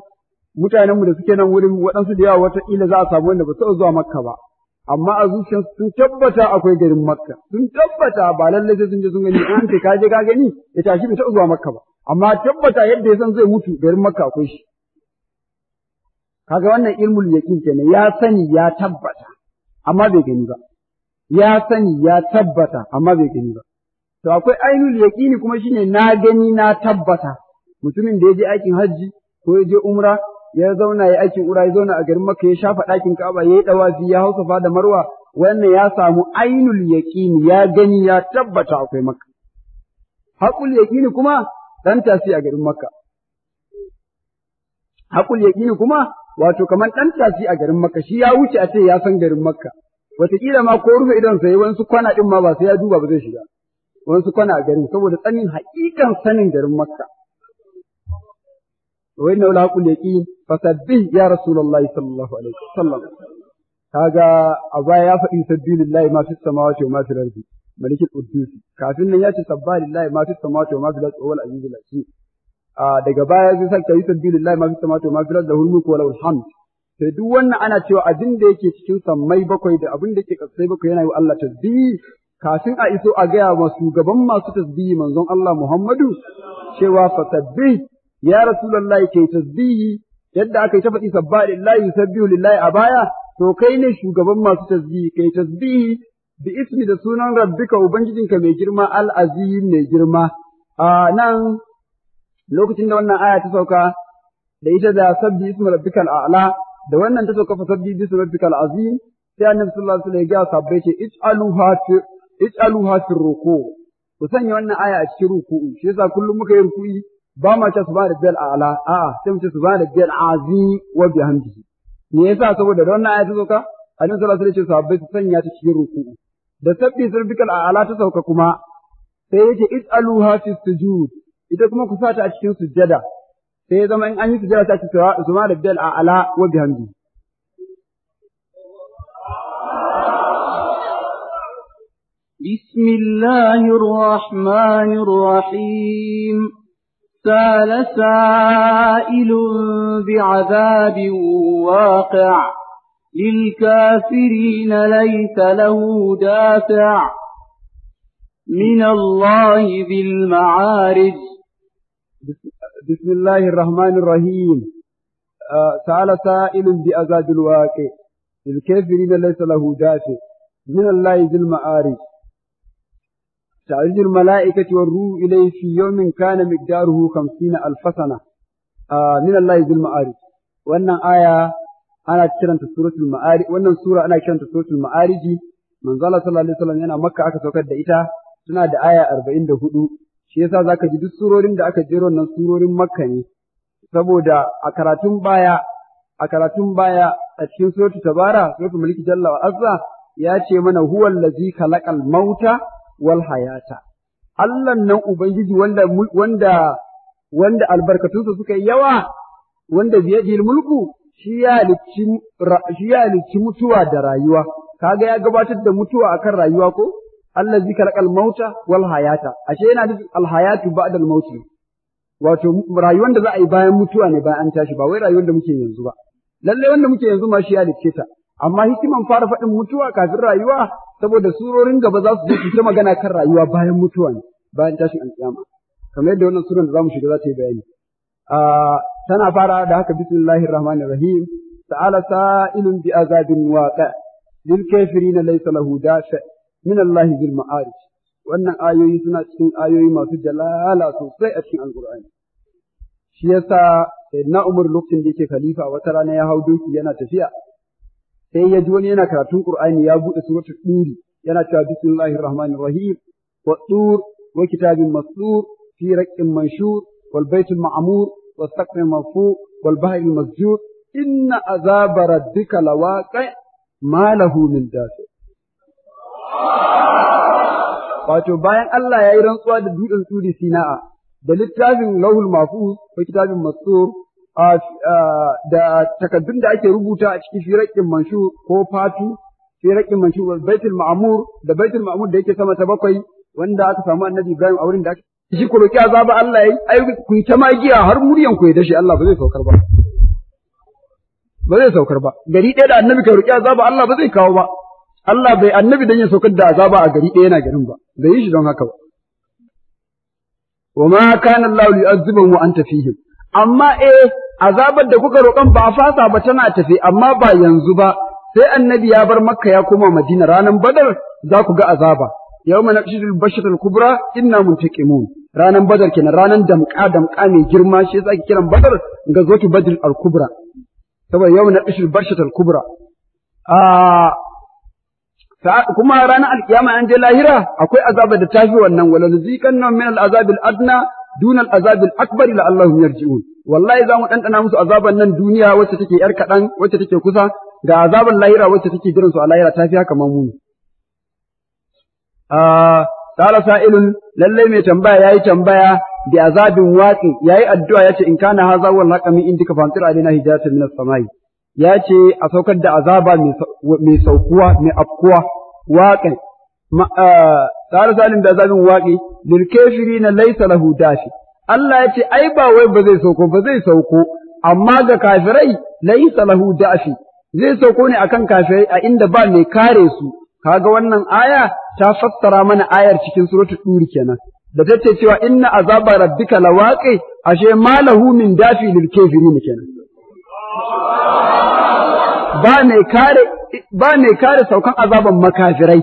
mutanenmu da suke nan wurin waɗansu da yawa wata ila za a samu wanda ba su zuwa makka ba amma a zuciyarsu sun tabbata akwai garin makka sun tabbata ba lallai sai sun je sun gani an ce ka je ka gani ya tashi bai taɓa zuwa makka ba amma tabbata yadda ya san zai mutu garin makka akwai shi kaga wannan ilmul yaqin kenan ya sani ya tabbata amma bai gani ba ya sani ya tabbata amma bai gani ba to akwai ainul yaqini kuma shine na gani na tabbata mutumin da ya je aikin hajji ko ya je umra ya zauna ya aikin umra ya zauna a garin makka ya shafa ɗakin ka'aba ya yi dawafi ya hau safa da marwa wannan ya samu ainul yaqini ya gani ya tabbata akwai makka haƙul yaqini kuma dan tasi a garin makka haƙul yaqini kuma wato kamar dan tasi a garin makka shi ya wuce a ce ya san garin makka wataƙila ma ko rufe idon sai wani kwana din ma ba sai ya duba ba zai shiga wani kwana a garin saboda tsanin haƙiƙan sanin garin makka wa inna la haqqul yaqin fasabbih ya rasulullahi sallallahu alaihi wasallam kaga a baya ya faɗi sabbilillahi ma fis samawati wa ma fil ardi malikul quddus kafin nan ya ce sabbilillahi ma fis samawati wa ma fil ardi wal azizul hakim daga baya zai saka yi sabbilillahi ma fis samawati wa ma fil ardi lahul mulku wa lahul hamd sai duk wannan ana cewa abin da yake cikin sammai bakwai da abin da yake kasai bakwai yana yi wa Allah tasbihi kafin a iso a gaya wa shugaban masu tasbihi manzon Allah Muhammadu cewa fasabbih ya rasulullahi kai tasbihi yadda aka yi ta faɗi sabba lillahi yusabbihu lillahi a baya to kai ne shugaban masu tasbihi kai tasbihi bi ismi da sunan rabbika ubangijinka mai girma al-azim mai girma nan lokacin da wannan aya ta sauka da ita da sabbi ismi rabbikal a'la da wannan ta sauka fa sabbi ismi rabbikal azim sai annabi sallallahu alaihi wasallam ya ga sabbai ce ij'aluha fi ruku ku sanya wannan aya a cikin ruku'u shi yasa kullum muka yi ruku'i ba ma ce subhana rabbiyal a'la a'a sai mu ce subhana rabbiyal azim wa bihamdihi me yasa saboda da wannan aya ta sauka annabi sallallahu alaihi wasallam ya ce sabbai su sanya ta cikin ruku'u da sabbi rabbikal a'la ta sauka kuma sai yake ij'aluha fi sujud ita kuma ku sa ta a cikin sujjada sai ya zama in an yi sujjada ta ce subhana rabbiyal a'la wa bihamdihi بسم الله الرحمن الرحيم سال سائل بعذاب واقع للكافرين ليس له دافع من الله ذي المعارج بسم الله الرحمن الرحيم سال سائل بعذاب الواقع للكافرين ليس له دافع من الله ذي المعارج تعرج الملائكة والروح إليه في يوم كان مقداره 50,000 سنة من الله ذي المعارج وأن آية أنا كرنت سورة المعارج وأن سورة أنا كرنت سورة المعارج من ظل صلى الله عليه وسلم أنا مكة أكثر كده إيتا سنة آية 44 shi yasa zaka ji duk surorin da aka jero nan surorin Makka ne saboda a karatun baya a cikin suratul tabara suratul mulki jalla wa azza ya ce mana huwal ladzi khalaqal mauta wal hayata Allah nan ubangiji wanda albarkatunsa suka yi yawa wanda biyadil mulku shi ya halicci mutuwa da rayuwa kaga ya gabatar da mutuwa akan rayuwa ko allazi khalaqal mauta wal hayata ashe yana da al hayatu ba'da al maut wato rayuwar da za a yi bayan mutuwa ne bayan an tashi ba wai rayuwar da muke yanzu ba lalle wanda muke yanzu ma shi ya halicce ta amma hikiman fara faɗin mutuwa kafin rayuwa saboda surorin gaba za su je su ta magana kan rayuwa bayan mutuwa ne bayan tashin alƙiyama kamar yadda wannan suran da zamu shiga za ta yi bayani tana fara da haka bismillahir rahmanir rahim ta'ala sa'ilun bi azabin waqi lil kafirin laysa lahu dafi min Allah bil ma'arij wannan ayoyi suna cikin ayoyi masu jalala sosai a cikin Alƙur'ani. Shi yasa Sayyidina Umar lokacin da yake khalifa wata rana ya hau doki yana tafiya, sai ya ji wani yana karatun Qur'ani ya buɗe suratul Tur yana cewa bismillahir rahmanir rahim wa tur wa kitabin mastur fi raqqin manshur wal baitul ma'mur was saqfin marfu wal bahril masjur inna azaba rabbika lawaqi ma lahu min dafi. Wato bayan Allah ya yi rantsuwa da dutsen Turi Sina'a da littafin Lauhul Mahfuz ko kitabin Mastur da takaddun da ake rubuta a cikin firakin manshur ko fatu firakin manshur wal baitul ma'mur da baitul ma'mur da yake sama ta bakwai wanda aka samu annabi Ibrahim a wurin da aka shi ku roki azaba Allah yayi ai ku ta magiya har muryan ku ya dashi Allah ba zai saukar ba gari ɗaya da annabi ka roki azaba Allah ba zai kawo ba Allah bai annabi dan ya saukar da azaba a gari ɗaya yana garin ba bai yi shi don haka ba wa ma kana Allah yu'azzibuhum wa anta fihim amma azabar da kuka roƙon ba a fasa ba tana tafi amma ba yanzu ba sai annabi ya bar makka ya koma madina ranan badar za ku ga azaba yawma naqshidul bashatul kubra inna muntaqimun ranan badar kenan ranan damƙa mai girma shi yasa ake kiran badar gazwatu badr al kubra saboda yawma naqshidul bashatul kubra kuma ranar alkiyama an je lahira akwai azaba da tafi wannan wala nuzikanna min al azabil adna duna al azabil akbar la'allahum yarji'un wallahi za mu ɗanɗana musu azaban nan duniya wacce take ‘yar kaɗan, wacce take kusa, ga azaban lahira wacce take jiran su a lahira ta fi haka mamuni. Sala sa'ilun lallai mai tambaya ya yi tambaya da azabin watsi, ya yi addu'a ya ce in kana haza wal haka min indika fantir alina hijatan min samai. Ya ce a saukar da azaba mai saukuwa, mai afkuwa, waƙin. Sala sa'ilun da azabin waƙi, lil kafirina laysa lahu dafi. Allah ya ce, ai, ba wai ba zai sauko, amma ga kafirai, laisa lahu da'afi, zai sauko ne akan kafirai a inda ba mai kare su, kaga wannan aya ta fassara mana ayar cikin suratul Tur kenan, da ta ce cewa inna azaba rabbika lawaqi, ashe ma lahu min dafi lil kafirin kenan. Ba mai kare saukan azaban makafirai.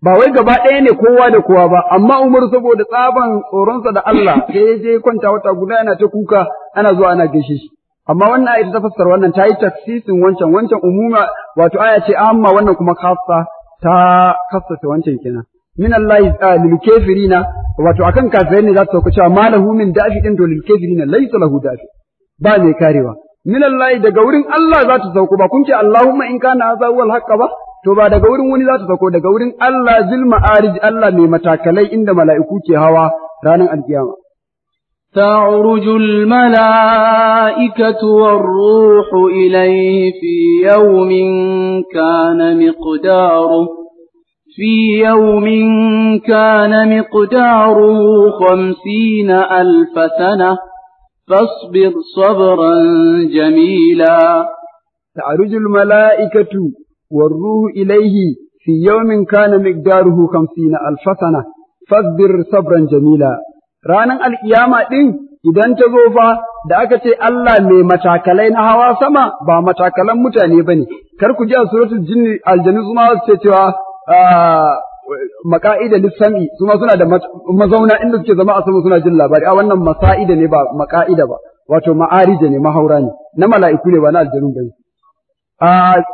Ba wai gaba ɗaya ne kowa da kowa ba, amma Umar saboda tsaban tsoronsa da Allah sai ya je kwanta wata guda yana ta kuka ana zuwa ana gaishe shi. Amma wannan ayat ta fassara wannan ta yi tafsirin wancan umuma wato aya ce amma wannan kuma khassa ta khassata wancan kenan. Min Allah lil kafirina wato akan kafirai ne za ta sauka cewa malahu min dafi din to lil kafirina laysa lahu dafi. Ba mai karewa. Min Allah daga wurin Allah za ta sauko ba kun ce Allahumma in kana hadha huwal haqqa ba to ba daga wurin wani za ta sauko daga wurin Allah zil ma'arij Allah mai matakalai inda mala'iku ke hawa ranar alkiyama. تعرج الملائكة والروح إليه في يوم كان مقداره 50,000 سنة فاصبر صبرا جميلا. تعرج الملائكة والروح إليه في يوم كان مقداره 50,000 سنة فاصبر صبرا جميلا. ranan alkiyama ɗin idan ta zo fa da aka ce Allah mai matakalai na hawa sama ba matakalan mutane bane kar ku ji a suratul jinni aljanu su ma su ce cewa maka'ida lissami su ma suna da mazauna inda suke zama a sama suna jin labari a wannan masa'ida ne ba maka'ida ba wato ma'arija ne mahaura ne na mala'iku ne ba na aljanu bane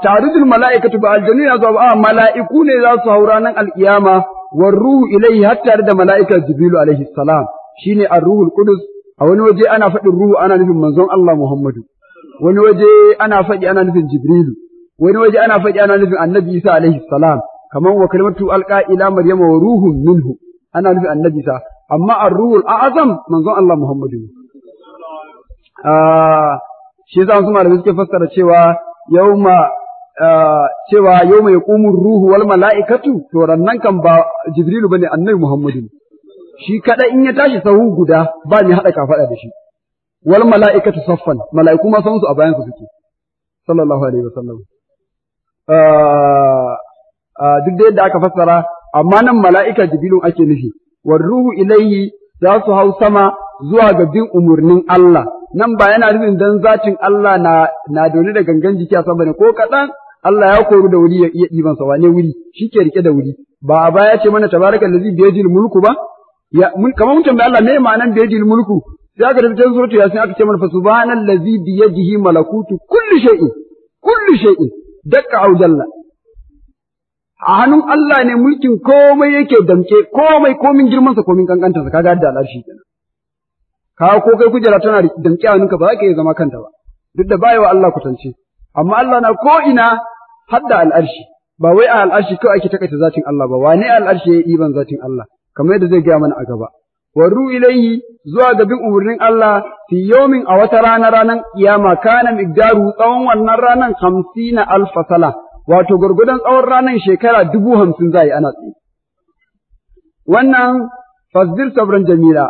tarujul mala'ikatu ba aljanu ya zo ba mala'iku ne za su haura nan alkiyama war ruhu ilayhi hatta da mala'ika jibrilu alaihi salam shine ar-ruhul qudus a wani waje ana faɗin ruhu ana nufin manzon Allah Muhammadu wani waje ana faɗi ana nufin jibrilu wani waje ana faɗi ana nufin annabi Isa alaihi salam kaman wa kalimatu alqa ila maryama wa ruhun minhu ana nufin annabi Isa amma ar-ruhul a'zam manzon Allah Muhammadu shi yasa su malamai suke fassara cewa yauma yaqumu ruhu wal mala'ikatu to rannan kan ba jibrilu bane annabi Muhammadu shi kada in ya tashi sahu guda ba ni hada kafada da shi wal mala'ikatu saffan mala'iku ma san su a bayan su suke sallallahu alaihi wasallam duk da yadda aka fassara amma nan mala'ika jibrilu ake nufi war ruhu ilayhi za su hau sama zuwa ga bin umurnin Allah nan ba yana nufin dan zatin Allah na dole da gangan jiki a sama ne ko kaɗan Allah ya koru da wuri ya iya ɗiban sa wane wuri shi ke rike da wuri ba a baya ce mana tabarakallazi biyadil mulku ba ya kamar mun tambaye Allah me ma'anan biyadil mulku sai aka tafi cikin suratu yasin aka ce mana fa subhanallazi biyadihi malakutu kulli shay'in dakka au jalla a hannun Allah ne mulkin komai yake damke komai komin girman sa komin kankantar sa kaga da al'arshi kenan ka ko kai kujera tana damke a hannunka ba za ka iya zama kanta ba duk da bayewa Allah kutance amma Allah na ko ina hadda al'arshi ba wai a al'arshi kawai ake takaita zatin Allah ba wane al'arshi ya yi ban zatin Allah kamar yadda zai gaya mana a gaba warru ilayhi zuwa ga bin umarnin Allah fi yawmin a wata ranar kiyama kana migdaru tsawon wannan ranan 50,000 sala wato gurgudan tsawon ranan shekara 50,000 zai ana tsaye wannan fasdir sabran jamila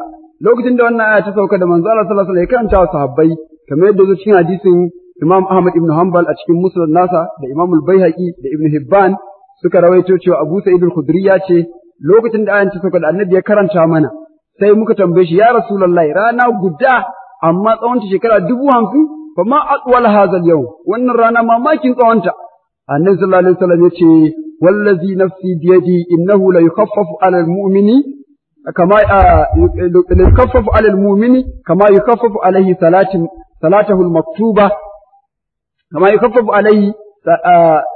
lokacin da wannan aya ta sauka da manzo Allah sallallahu alaihi wasallam ya karanta wa sahabbai kamar yadda zo cikin hadisin Imam Ahmad ibn Hanbal a cikin Musnad nasa da Imam al-Baihaqi da Ibn Hibban suka rawaito cewa Abu Sa'id al-Khudri ya ce lokacin da ayan ta sauka da Annabi ya karanta mana sai muka tambaye shi ya Rasulullahi rana guda amma tsawon ta shekara 50,000 fa ma atwal hadha al-yawm wannan rana mamakin tsawonta Annabi sallallahu alaihi wasallam ya ce wallazi nafsi biyadi innahu la yukhaffafu 'ala al-mu'mini kama yukhaffafu 'ala al-mu'mini kama yukhaffafu alayhi salatahu al-maktuba كما يخفف عليه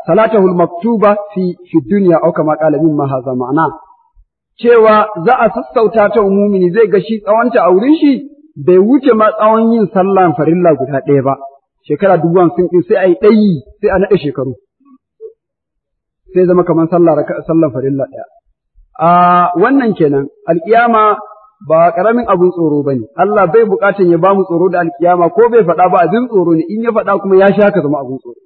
صلاته المكتوبة في الدنيا أو كما قال مما هذا معناه cewa za a sassauta ta mumini zai ga shi tsawonta a wurin shi bai wuce ma tsawon yin sallan farilla guda ɗaya ba shekara 50,000 ɗin sai a yi ɗayi sai a naɗe shekaru sai zama kamar sallan farilla ɗaya wannan kenan alƙiyama ba ƙaramin abin tsoro ba ne, Allah bai buƙatan ya ba mu tsoro da alkiyama ko bai faɗa ba abin tsoro ne, in ya faɗa kuma ya sha ka zama abin tsoro.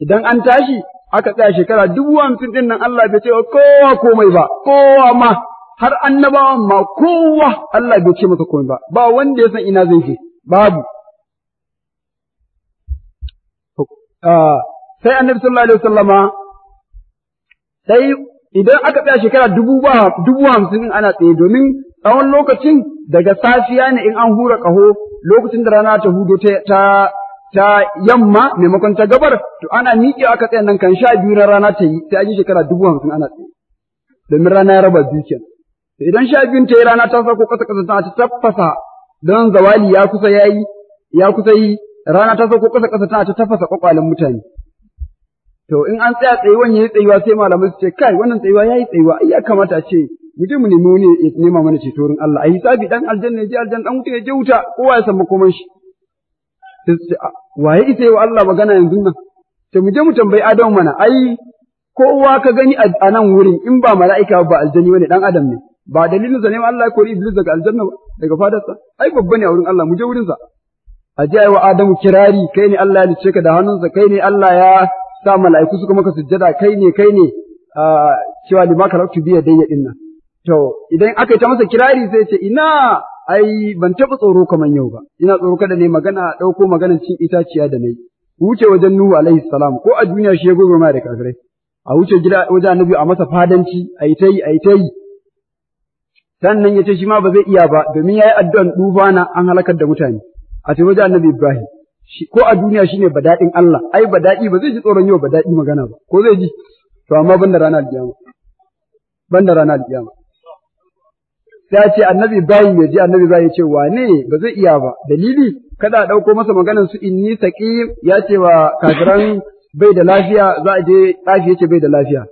Idan an tashi, aka tsaya shekara 50,000 ɗin nan Allah bai ce wa kowa komai ba, kowa ma, har annabawan ma kowa Allah bai ce masa komai ba, ba wanda ya san ina zai je, babu. Sai annabi sallallahu alaihi wasallama, sai idan aka tsaya shekara 50,000 ana tsaye domin tsawon lokacin daga safiya ne in an hura ƙaho lokacin da rana ta hudo ta yamma maimakon ta gabar to ana miƙe aka tsaya nan kan 12 na rana ta yi sai an yi shekara 50,000 ana tsaye domin rana ya raba biyu kenan idan 12 ta yi rana ta sauko ƙasa ƙasa ta tafasa don zawali ya kusa yi rana ta sauko ƙasa ƙasa tana ta tafasa kwakwalen mutane to in an tsaya tsayuwan yayi tsayuwa sai malamai su ce kai wannan tsayuwa yayi tsayuwa ai ya kamata a ce mu je mu nemi wani ya nema mana ceto wurin Allah ai hisabi dan aljanna ya je aljanna dan wuta ya je wuta kowa ya san makoman shi sai su ce waye ita yi wa Allah magana yanzu nan to mu je mu tambayi Adam mana ai kowa ka gani a nan wurin in ba mala'ika ba aljani wani dan adam ne ba dalilin sa ne Allah ya kori Iblis daga aljanna ba daga fadarsa ai babba ne a wurin Allah mu je wurin sa a je wa Adamu kirari kai ne Allah ya lice ka da hannunsa kai ne Allah ya sa mala'iku suka maka sujjada kai ne cewa lima karaktu biya dai din nan to idan aka yi ta masa kirari sai ce ina ai ban taɓa tsoro kamar yau ba ina tsoro kada ne magana ɗauko maganan cin itaciya da nayi wuce wajen Nuhu alaihi salam ko a duniya shi ya gurgurma da kafirai a wuce gida wajen Annabi a masa fadanci ayi ta yi sannan ya ce shi ma ba zai iya ba domin yayi addu'an dufana an halakar da mutane a ce wajen Annabi Ibrahim ko a duniya shine badadin Allah ai badadi ba zai ji tsoron yau badadi magana ba ko zai ji to amma banda ranar alkiyama sai ce Annabi Ibrahim ya ji Annabi Ibrahim ya ce wane ba zai iya ba dalili kada a dauko masa maganar su inni saqim ya ce wa kafiran bai da lafiya za a je tsafi yace bai da lafiya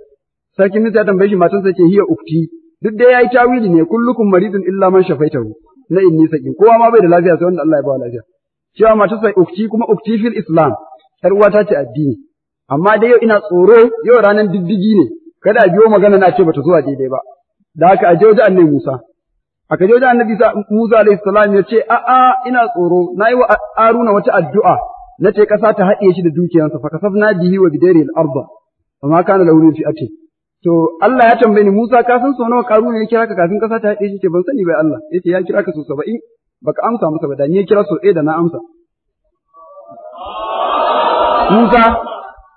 sarkin Musa ya tambaye shi matansa ce hiya ukti duk da yayi tawili ne kullukum maridun illa man shafaitahu na inni saqim kowa ma bai da lafiya sai wanda Allah ya ba lafiya cewa matarsa ukti kuma ukti fil Islam ƴar uwata ce addini amma dai yau ina tsoro yau ranar diddigi ne kada a biyo magana na ce bata zuwa daidai ba da haka aje wajen Annabi Musa aka je wajen Annabi Musa alaihi salam ya ce a'a ina tsoro nayi wa Haruna wata addu'a nace kasa ta haɗiye shi da dukiyansa fa kasafna bihi wa bidari al-ardh wa ma kana lahu fi'ati to Allah ya tambaye ni Musa ka san sau nawa Haruna ya kira ka kafin kasa ta haɗiye shi ce ban sani bai Allah yace ya kira ka sau 70 baka amsa masa ba da ni ya kira sau ɗaya da na amsa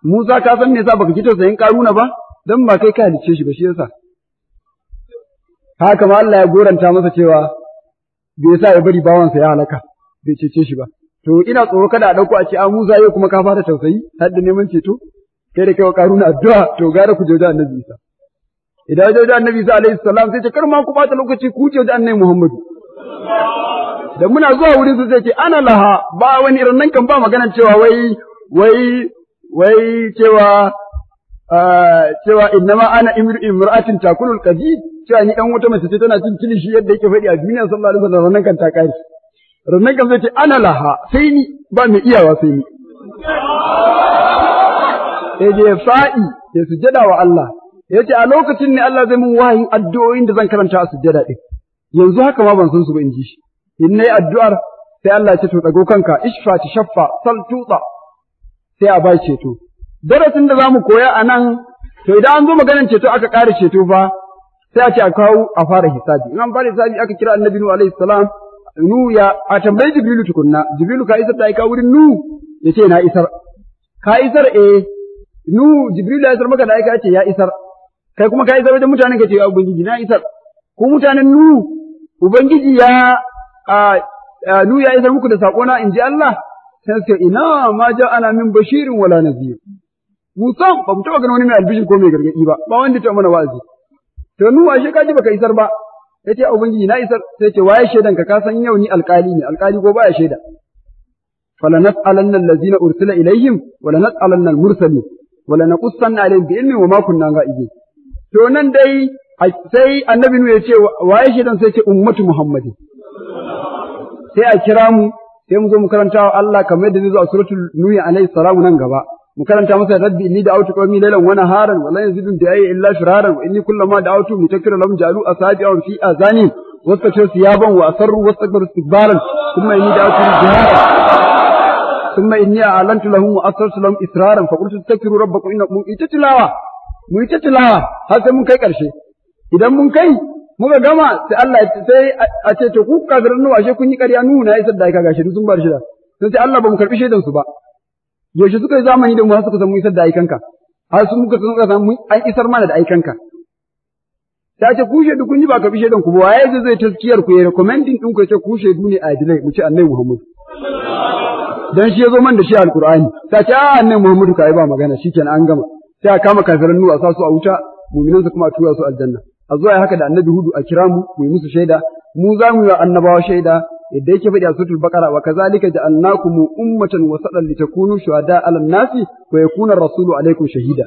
Musa ka san me yasa baka ji tausayin Karuna ba dan ba kai ka halicce shi ba shi yasa haka ma Allah ya goranta masa cewa bai sa ya bari bawansa ya halaka bai cece shi ba to to ina tsoro kada a dauko a ce a Musa yau kuma ka fara tausayi har da neman ceto kai da kai wa Karuna addu'a to gara ku je da Annabi Isa idan je da Annabi Isa alaihi salam sai ce kar ma ku bata lokaci ku je da Annabi Muhammadu da muna zuwa wurin su sai ce ana laha ba wani irin nan kan ba magana cewa wai cewa innama ana imra'atin takulul qadid cewa ni dan wata mace ce tana cin kilishi yadda yake faɗi a duniya sallallahu alaihi wasallam nan kan ta kare rannan kan zai ce ana laha sai ni ba mai iyawa sai ni je fa'i ya sujjada wa Allah yace a lokacin ne Allah zai mun wahayin addu'o'in da zan karanta a sujjada din yanzu haka ma ban san su ba in ji shi in nayi addu'ar sai Allah ya ce to dago kanka ishfa shaffa sal tuta sai a bai ceto darasin da zamu koya a nan to idan an zo maganar ceto aka ƙara ceto fa sai a ce a kawo a fara hisabi in an fara hisabi aka kira annabi nuhu alaihi salam ya a tambayi jibrilu tukunna jibrilu ka isar da aika wurin nuhu yace na isar ka isar jibrilu ya isar maka da aika yace ya isar kai kuma ka isar wajen mutanen ka ce ya ubangiji na isar ku mutanen nuhu ubangiji nuhu ya isar muku da sako na inji Allah sai ce ina ma ja ana min bashirin wala nazir musan ba mu taɓa ganin wani mai albishin ko mai gargaɗi ba wanda ta mana wa'azi to nuhu ashe ka ji baka isar ba yace ubangiji na isar sai ce waye shaidan ka san yau ni alƙali ne alƙali ko baya shaida fala nas'alanna allazina ursila ilaihim wala nas'alanna almursalin wala naqussanna alaihim bi ilmin wa ma kunna ga'ibin to nan dai sai annabi nuhu yace waye shaidan sai ce ummatu muhammadin sai a kira mu sai mu zo mu karanta wa Allah kamar yadda zai zo a suratul nuh alaihi salamu nan gaba mu karanta masa rabbi inni da'awtu qawmi laylan wa naharan wa la yazidun da'i illa firaran wa inni kullama da'awtu litakfira lahum ja'alu asabi'ahum fi azani wastakbaru thiyaban wa asarru wastakbaru istikbaran thumma inni da'awtu jihara thumma inni a'lantu lahum wa asrartu lahum israran fa qultu astaghfiru rabbakum innakum mu ita tilawa har sai mun kai karshe idan mun kai muka gama sai Allah sai a ce to ku kafirin nuwa ashe kun yi ƙarya nuhu na isar da aika gashi sun bar shi da sun ce Allah ba mu karbi shaidan su ba yaushe suka yi zamani da mu har suka san mu isar da aikanka har sun muka san mu an isar mana da aikanka ta ce ku shaidu kun yi ba karbi shaidan ku ba waye zai taskiyar ku ya recommending din ku ya ce ku shaidu ne a adilai mu ce Annabi Muhammad dan shi yazo man da shi alqur'ani ta ce Annabi Muhammad kai ba magana shikenan an gama sai a kama kafirin nuwa sa su a wuta mu'minan su kuma a tura su aljanna a zuwa haka da annabi hudu a kira mu mu yi musu shaida mu za mu yi wa annabawa shaida yadda yake faɗi a suratul baqara wa kazalika ja'alnakum ummatan wasatan litakunu shuhada 'alan nasi wa yakuna ar-rasulu 'alaykum shahida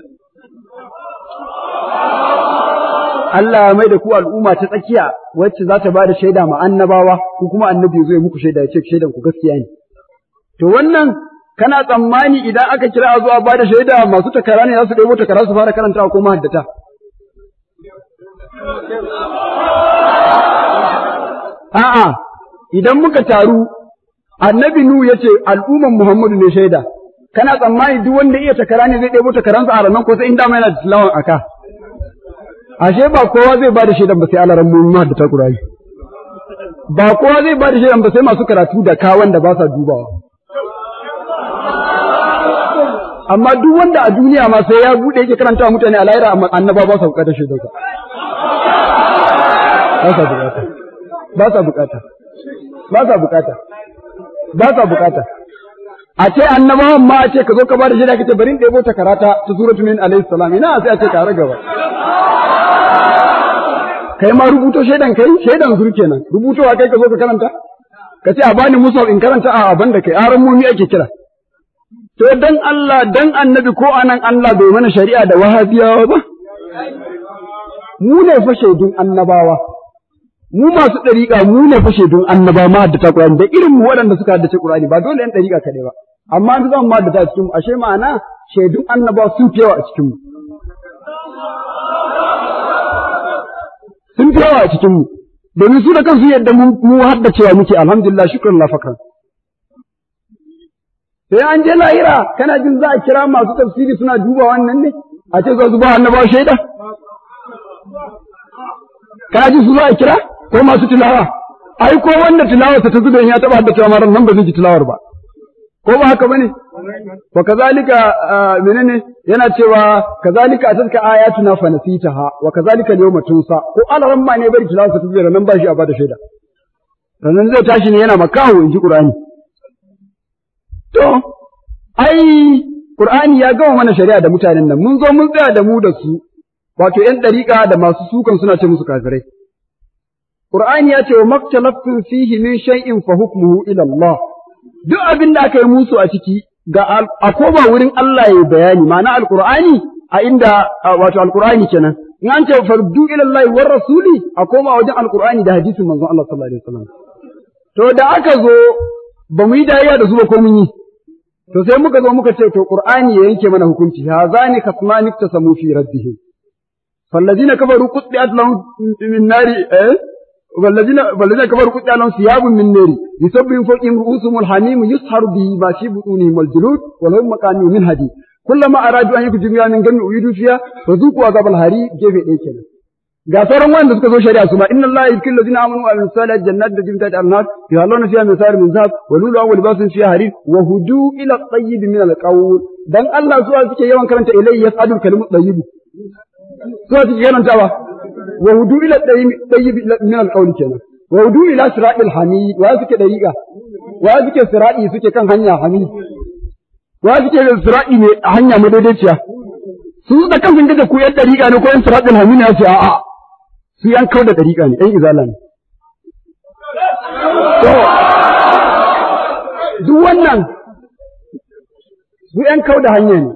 Allah mai da ku al'umma ta tsakiya wacce za ta ba da shaida ma annabawa ku kuma annabi zai muku shaida ya ce shaidan ku gaskiya ne to wannan kana tsammani idan aka kira a zuwa ba da shaida masu takara ne za su ɗebo takara su fara karantawa ko mahaddata a'a idan muka taru annabi Nuhu yace al'umman Muhammadu ne shaida kana tsammani duk wanda iya takara ne zai ɗebo takaransa a ranar ko sai in dama yana da tilawan aka ashe ba kowa zai ba da shaidan ba sai alaran mu'min da ta Qur'ani ba kowa zai ba da shaidan ba sai masu karatu da kawan da ba sa dubawa amma duk wanda a duniya ma sai ya bude yake karanta mutane a lahira amma annaba ba sa bukatar shaidansa ba sa bukata a ce annabawan ma a ce ka zo ka bada shaida kace bari in ɗebo ta karata ta suratul min alayhi salam ina sai a ce ka gaba kai ma rubuto shaidan zuri kenan rubutowa kai ka zo ka karanta ka ce a bani musaf in karanta a abin da kai aran mumi ake kira to dan Allah dan annabi ko anan Allah bai mana shari'a da wahabiyawa ba mu ne fa shaidun annabawa mu masu ɗariƙa mu ne fa shaidun annaba ma haddata Qur'ani da irin mu waɗanda suka haddace Qur'ani ba dole ɗan ɗariƙa kaɗai ba amma an zama haddata a cikin mu ashe ma'ana shaidun annaba sun fi yawa a cikin mu sun fi yawa a cikin mu domin su da kansu yadda mu haddacewa muke alhamdulillah shukran la fakran sai an je lahira kana jin za a kira masu tafsiri suna duba wannan ne a ce za su ba annabawa shaida kana ji su za a kira ko masu tilawa ai ko wanda tilawarsa ta zube ya taba haddace ma nan ba zai ji tilawar ba ko ba haka bane wa kazalika menene yana cewa kazalika atatka ayatuna fa nasitaha wa kazalika al-yawma tunsa ko alaran ma ne bari tilawarsa ta zube nan ba shi a bada shaida nan zai tashi ne yana makaho inji Qur'ani To, ai, Qur'ani ya gama mana shari'a da mutanen nan, mun zo mun tsaya da mu da su, wato ‘yan ɗariƙa da masu sukan suna ce musu kafirai. Qur'ani ya ce wa maktalaftu fihi min shay'in fa hukmuhu ila Allah. Duk abin da aka yi musu a ciki ga a koma wurin Allah ya bayani, ma'ana Al-Qur'ani a inda wato Al-Qur'ani kenan. In an ce fardu ila Allah war rasuli a koma wajen Al-Qur'ani da hadisin manzon Allah sallallahu alaihi wasallam. To da aka zo ba mu yi dariya da su ba ko mun yi. To sai muka zo muka ce to Qur'ani ya yanke mana hukunci hazani kasmani tasamu fi rabbihim. فالذين كفروا قطعت لهم من نار والذين كفروا قطعت لهم ثياب من نار يصب من فوقهم رؤوسهم الحميم يسحر به ما في بطونهم والجلود ولهم مقامع من حديد كلما أرادوا أن يخرجوا منها من غم أعيدوا فيها فذوقوا عذاب الحريق كيف إيكنا ga sauran wanda suka zo shari'a su ma inna Allah yudkhilu alladhina amanu wa amilus salihati jannatin tajri min tahtiha al-anhar yuhalluna fiha min asawir min dhahab wa lulu wa libasun fiha harir wa hudu ila at-tayyib min al-qawl dan Allah zuwa suke yawan karanta ilayhi yas'adul kalimu tayyib zuwa suke karantawa wa hudu ila at-tayyib min al-qawl kenan wa hudu ila siratil hamid wa suke dariqa wa suke sirati suke kan hanya hamid wa suke sirati ne a hanya madaidaiciya su da kansu kaje ku yan dariqa ne ko yan siratil hamid ne sai a'a su yan kau da dariqa ne ɗan izala ne to duk wannan su yan kau da hanya ne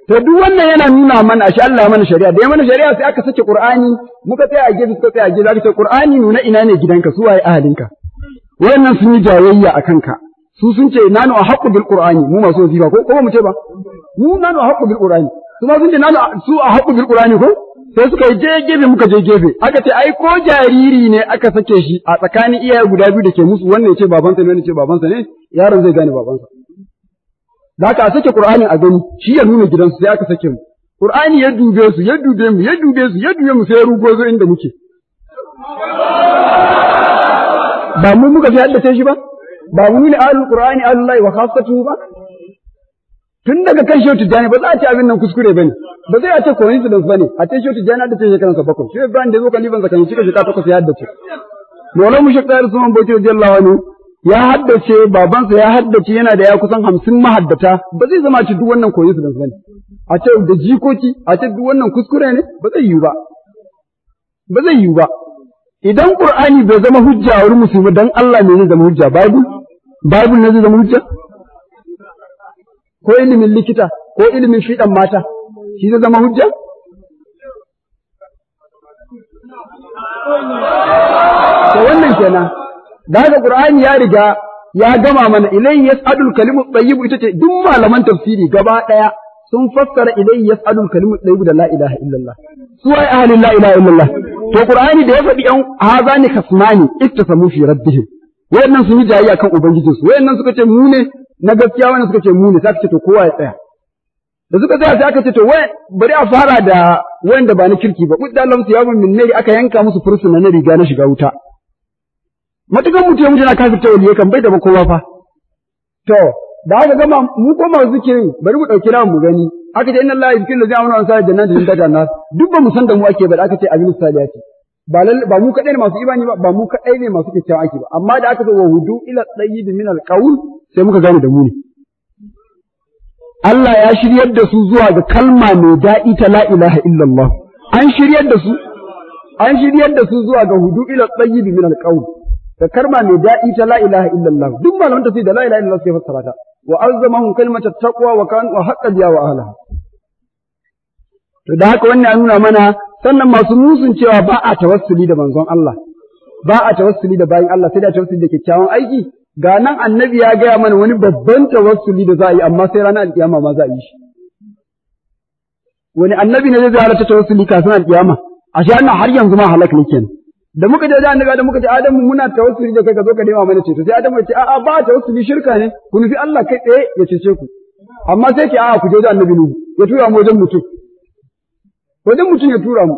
to duk wannan yana nuna mana ashe Allah ya mana shari'a da ya mana shari'a sai aka sake Qur'ani muka tsaya a gefe suka tsaya a gefe aka ce Qur'ani nuna ina ne gidanka su waye ahalinka wayannan sun yi jayayya a kanka su sun ce nanu ahqqu bil Qur'ani mu masu wazifa ko mu ce ba mu nanu ahqqu bil Qur'ani su ma sun ce nanu su ahqqu bil Qur'ani ko sai suka je gefe muka je gefe aka ce ai ko jariri ne aka sake shi a tsakanin iyaye guda biyu da ke musu wannan ya ce babansa ne wannan ya ce babansa ne yaron zai gane babansa da aka sake Qur'ani a gani shi ya nuna gidansu sai aka sake mu Qur'ani ya dube su ya dube mu ya dube su ya dube mu sai ya rugo zo inda muke ba mu muka fi haddace shi ba ba mu ne ahlul Qur'ani ahlullahi wa khassatuhu ba tun daga kan Shehu Tijjani ba za a ce abin nan kuskure bane ba zai a ce coincidence bane a ce Shehu Tijjani da ce shekaransa bakwai Shehu Ibrahim da zo kalifan sa kan shi shekara takwas ya haddace Maulana Mushak Tahir Usman Bauchi radiyallahu anhu ya haddace babansa ya haddace yana da ya kusan 50 mahaddata ba zai zama ci duk wannan coincidence bane a ce da jikoki a ce duk wannan kuskure ne ba zai yiwu ba ba zai yiwu ba idan Qur'ani bai zama hujja a wurin musulmi dan Allah ne zai zama hujja Bible ne zai zama hujja ko ilimin likita ko ilimin fiɗan mata shi zai zama hujja to wannan kenan da haka Qur'ani ya riga ya gama mana ilayhi yas'adul kalimu tayyib ita ce duk malaman tafsiri gaba daya sun fassara ilayhi yas'adul kalimu tayyib da la ilaha illallah su ai ahlul la ilaha illallah to Qur'ani da ya faɗi yan hazani kasmani ittasamu fi rabbihim wayannan sun yi jayayya kan ubangijinsu wayannan suka ce mu ne na gaskiya wannan suka ce mu ne sai aka ce to kowa ya tsaya da suka tsaya sai aka ce to wai bari a fara da wanda ba na kirki ba kudda Allah su yawon min nari aka yanka musu fursuna na riga na shiga wuta matukan mutum ya mutu na kafirta waliye kan bai da ba kowa fa to da aka gama mu koma zikirin bari mu dauki namu mu gani aka ce inna Allah yuzkiru allazina amanu wa amsalu jannatin min tahtiha an-nar duk ba mu san da mu ake ba aka ce abin saliyati ba mu kadai ne masu imani ba mu kadai ne masu kyakkyawan ake ba amma da aka ce wa hudu ila tayyib min al-qawl sai muka gane da mu ne Allah ya shiryar da su zuwa ga kalma mai daɗi ta la ilaha illallah an shiryar da su zuwa ga hudu ila tayyib min al-qawl da kalma mai daɗi ta la ilaha illallah duk malaman ta sai da la ilaha illallah sai fassara ta wa azzamahum kalimatat taqwa wa kan wa haqqa biya wa ahliha to da haka wannan ya nuna mana sannan masu musun cewa ba a tawassuli da manzon Allah ba a tawassuli da bayin Allah sai da tawassuli da kyakkyawan aiki ga nan annabi ya gaya mana wani babban tawassuli da za a yi amma sai ranar alkiyama ma za a yi shi wani annabi ne zai halatta tawassuli kafin alkiyama ashe ana har yanzu ma halak ne kenan da muka je da annabi da muka ce Adamu muna tawassuli da kai ka zo ka nema mana ceto sai Adamu ya ce a'a ba tawassuli shirka ne ku nufi Allah kai tsaye ya cece ku amma sai ce a'a ku je da annabi Nuhu ya tura mu wajen mutum ya tura mu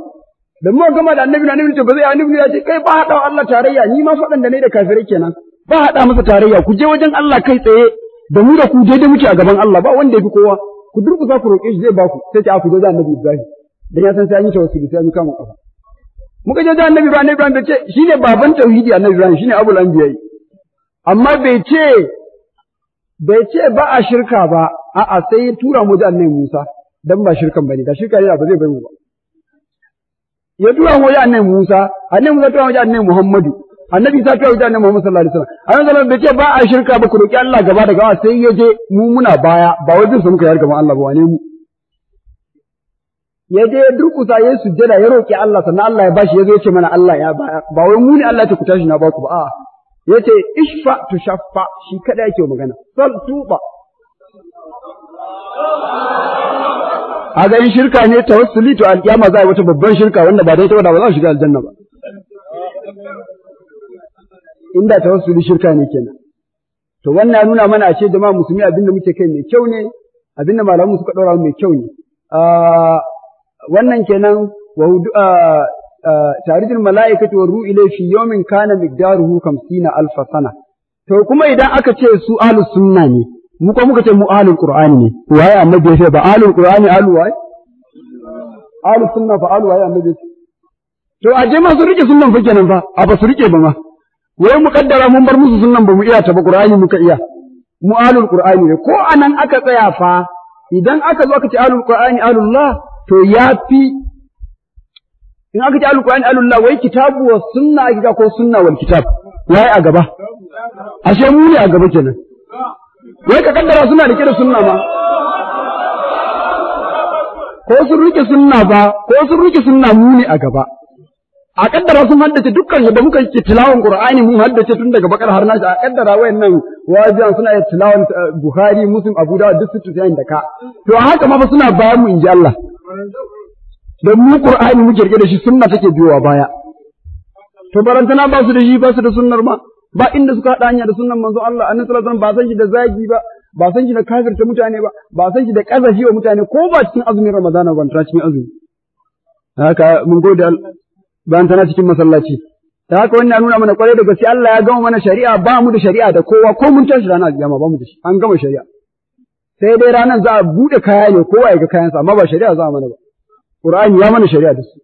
da mu gama da annabi ce ba zai annabi ya ce kai ba hada Allah tarayya ni ma fadan da ne da kafirai kenan ba hada masa tarayya ku je wajen Allah kai tsaye da mu da ku daidai muke a gaban Allah ba wanda yafi kowa ku durkusa ku roƙe shi zai ba ku sai ce a ku je da annabi Ibrahim dan ya san sai an yi tawassuli sai an yi kamun kafa muka je da annabi Ibrahim bai ce shine baban tauhidi annabi Ibrahim shine abul anbiya amma bai ce bai ce ba a shirka ba, a'a sai ya tura mu da annabi Musa, dan ba shirkan bane, da shirka ne ba zai bai mu ba. Ya tura mu da annabi Musa tura mu da annabi Muhammadu, annabi ta tura mu da annabi Muhammad sallallahu alaihi wasallam. Annabi sallallahu alaihi wasallam bai ce ba a shirka ba ku roki Allah gaba da gaba, sai ya je mu muna baya, ba wai jin su muka yarda gaban Allah ba wane mu. Ya je ya durkusa ya sujjada ya roki Allah sannan Allah ya bashi ya zo ya ce mana Allah ya baya, ba wai mu ne Allah ya ku tashi na baku ba, a'a. Yace ishfa tushaffa, shi kada yake magana sal tuba. A ga in shirka ne tawassuli to alkiyama za a yi wata babban shirka wanda ba dai ta wada ba za a shiga aljanna ba. Inda tawassuli shirka ne kenan. To wannan ya nuna mana a ce jama'a musulmi abinda muke kai mai kyau ne, abinda malamu suka ɗora mai kyau ne. Wannan kenan wa tarijul mala'ikati wa ruhu ilai fi yawmin kana miqdaruhu 50,000 sana. To kuma idan aka ce su ahlus sunna ne, mu kuma muka ce mu ahlul qur'ani ne, waye annabi ya ce ba ahlul qur'ani ahlu waye? Ahlus sunna fa ahlu waye annabi? To a je ma su rike sunnan fa kenan fa, a ba su rike ba ma. Wai mu kaddara mun bar musu sunnan ba mu iya ta ba qur'ani muka iya. Mu ahlul qur'ani ne, ko anan aka tsaya fa, idan aka zo aka ce ahlul qur'ani ahlullah to yafi. In aka ce alƙur'ani alullah wai kitabu wa sunna ake ko sunna wal kitab wai a gaba, ashe mu ne a gaba kenan. Wai ka kaddara suna rike da sunna ma, ko sun rike sunna ba, ko sun rike sunna mu ne a gaba. A kaddara sun haddace dukkan yadda muka yi tilawan qur'ani mun haddace tun daga bakar har nashi, a kaddara wayannan wajiban suna yin tilawan Bukhari, Muslim, Abu Dawud duk su tafi da ka. To haka ma fa suna bayan mu inji Allah. Don mu Qur'ani muke rike da shi, sunna take biyowa baya. To barantana ba su da shi, ba su da sunnar ma, ba inda suka haɗa hanya da sunnan manzon Allah, annabi sallallahu alaihi wasallam ba san shi da zagi ba, ba san shi da kafirta mutane ba, ba san shi da kazafi wa mutane ko ba cikin azumin Ramadana ba, ta cikin azumi. Haka mun gode bayan tana cikin masallaci. Da haka wannan ya nuna mana kwarai da gaske Allah ya gama mana shari'a, ba mu da shari'a da kowa, ko mun tashi ranar kiyama ba mu da shi, an gama shari'a. Sai dai ranar za a buɗe kaya ne, kowa ya ga kayansa, amma ba shari'a za a mana ba. Qur'ani ya mana shari'a da su.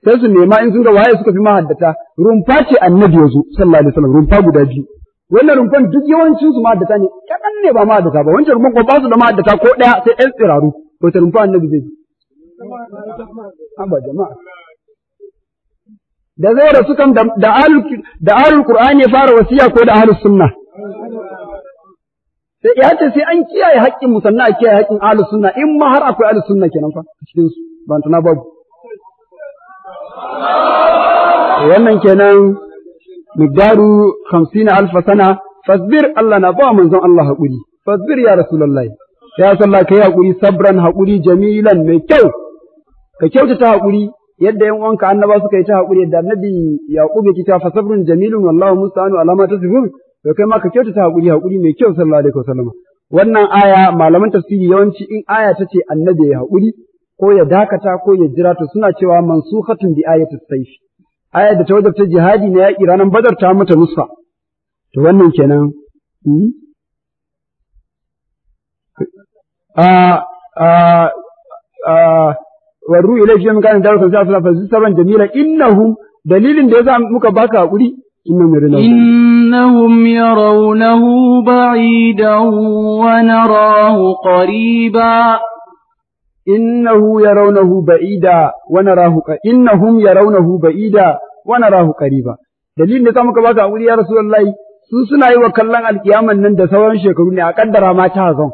Sai su nema in sun ga waye suka fi mahaddata, rumfa ce annabi ya zo sallallahu alaihi wasallam, rumfa guda biyu. Wannan rumfan duk yawancin su mahaddata ne, kaɗan ne ba mahaddata ba, wancan rumfan ko ba su da mahaddata ko ɗaya sai ɗan tsiraru, ko ta rumfa annabi zai ji. Haba jama'a. Da zai rasu kan da ahlul Qur'ani ya fara wasiya ko da ahlus sunna. Sai ya ce sai an kiyaye haƙƙin mu sannan a kiyaye haƙƙin ahlus sunna, in ma har akwai ahlus sunna kenan fa cikin su. Ban tana babu. Wannan kenan miqdaru 50,000 sana, fasbir Allah na ba manzon Allah haƙuri, fasbir ya Rasulullahi, ya sallah kai haƙuri, sabran haƙuri jamilan mai kyau, ka kyautata haƙuri yadda yan uwanka annaba suka yi ta haƙuri, yadda annabi Yaqub yake ta fa sabrun jamilun wallahu musta'anu ala ma tasifun, to kai ma ka kyautata haƙuri mai kyau sallallahu alaihi wasallam. Wannan aya malaman tafsiri yawanci in aya ta ce annabi ya haƙuri ko ya dakata ko ya jira to suna cewa mansukhatun bi ayati sayf, ayar da ta wajabta jihadi na yaƙi ranar Badar ta mata nusa. To wannan kenan warru ilai shi mun kana da rasul sallallahu alaihi wasallam sabran jamila innahum, dalilin da yasa muka baka haƙuri إنهم يرونه بعيدا ونراه قريبا. إنهم يرونه بعيدا ونراه قريبا. dalilin da sa muka baka haƙuri ya Rasulullahi, su suna yi wa kallon alkiyaman nan da sauran shekaru ne, a kaddara ma ta zon,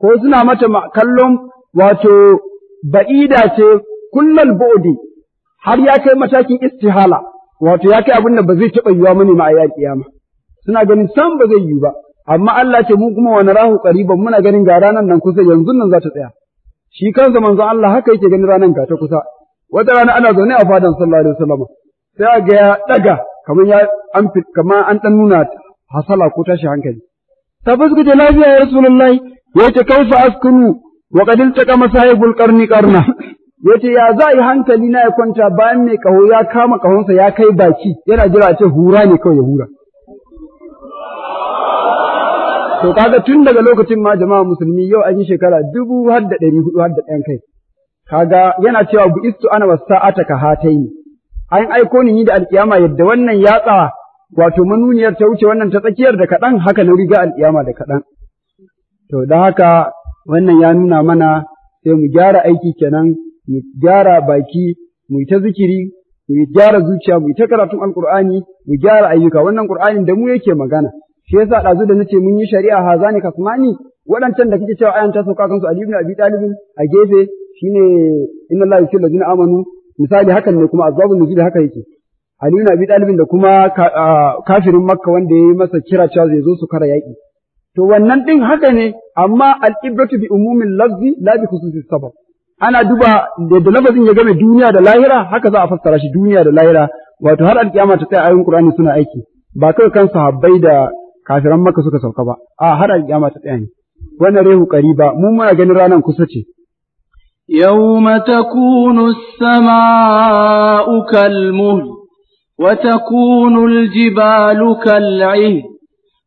ko suna mata kallon wato ba'ida ce kullal bu'di, har ya kai matakin istihala, wato ya kai abin da ba zai taɓa yiwa mani ma a yi alkiyama, suna ganin san ba zai yiwu ba, amma Allah ce mu kuma wa narahu qariban, muna ganin ga ranan nan kusa, yanzu nan za ta tsaya. Shi kansa manzon Allah haka yake ganin ranan ga ta kusa. Wata rana ana zaune a fadan sallallahu alaihi wasallam, sai ga ya daga kamar an dan nuna hasala ko tashi hankali. Tabbas suka ce lafiya ya Rasulullahi, yace kaifa askunu wa qad iltaqa masahibul qarni qarna. Yace ya za yi hankali na ya kwanta bayan mai kaho ya kama kahonsa ya kai baki, yana jira a ce hura ne kawai ya hura. To kaga tun daga lokacin ma jama'a musulmi yau an yi shekara 1400 har da ɗan kai. Kaga yana cewa bu istu ana wasa'ata ka hataini. An aiko ni da alkiyama yadda wannan yatsa wato manuniyar ta wuce wannan ta tsakiyar da kaɗan, haka na riga alƙiyama da kaɗan. To, da haka wannan ya nuna mana sai mu gyara aiki kenan, mu gyara baki, mu yi ta zikiri, mu gyara zuciya, mu yi ta karatun Alƙur'ani, mu gyara ayyuka. Wannan Ƙur'anin da mu yake magana. Shi yasa ɗazu da nace mun yi shari'a hazani kasmani, waɗancan da kake cewa ayan ta sauka kansu Ali ibn Abi Talib a gefe shine inna Allah yusil ladina amanu, misali hakan ne kuma azabun nuzul haka yake. Ali ibn Abi Talib da kuma kafirin Makka wanda yayi masa kira cewa zai zo su kara yaƙi. To wannan ɗin haka ne, amma al'ibratu bi umumin lafzi la bi khususis sabab. Ana duba da lafazin ya game duniya da lahira, haka za a fassara shi duniya da lahira, wato har alƙiyama ta tsaya ayoyin Qur'ani suna aiki, ba kawai kan sahabbai da kafiran Makka suka sauka ba, a har alƙiyama ta tsaya ne. Wannan rehu qariba, mun muna ganin ranar kusa ce. يوم تكون السماء كالمهل وتكون الجبال كالعهن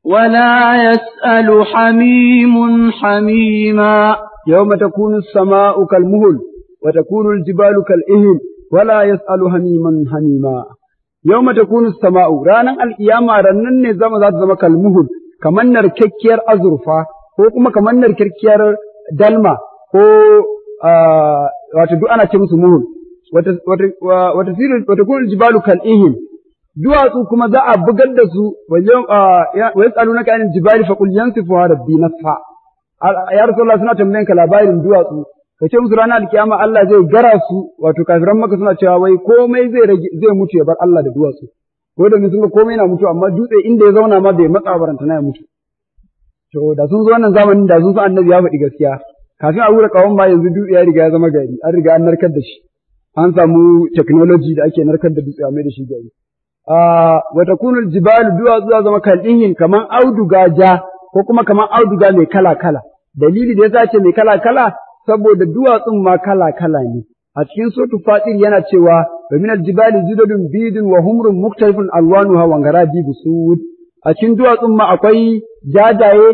ولا يسأل حميم حميما يوم تكون السماء كالمهل وتكون الجبال كالعهن ولا يسأل حميما حميما يوم تكون السماء رانا القيامة رنن زما ذات زما كالمهل كمان نرككير أزرفا ko kuma kamar narkarkiyar dalma ko wato duk ana ce musu muhul wata kun jibalu kal ihin duwatsu kuma za a bugar da su wa yasalunaka anil jibali fa qul yansifuha rabbi nasfa ya rasulullah suna tambayan ka labarin duwatsu kace musu ranar alkiyama Allah zai gara su wato kafiran maka suna cewa wai komai zai mutu ya bar Allah da duwatsu ko da mun ga komai na mutu amma dutse inda ya zauna ma bai matsa baranta na ya mutu to da sun zo wannan zamanin da sun san annabi ya faɗi gaskiya kafin a wura kawon ma yanzu dutse ya riga ya zama gari an riga an narkar da shi an samu technology da ake narkar da dutse a mai da shi gari wa takunu aljibalu duwatsu za zama kaldihin kaman auduga ja ko kuma kaman auduga mai kala kala dalili da yasa ce mai kala kala saboda duwatsun ma kala kala ne a cikin suratul fatir yana cewa wa min aljibali judadun bidun wa humrun muktalifun alwanuha wa ngarabi busud a cikin duwatsun ma akwai jajaye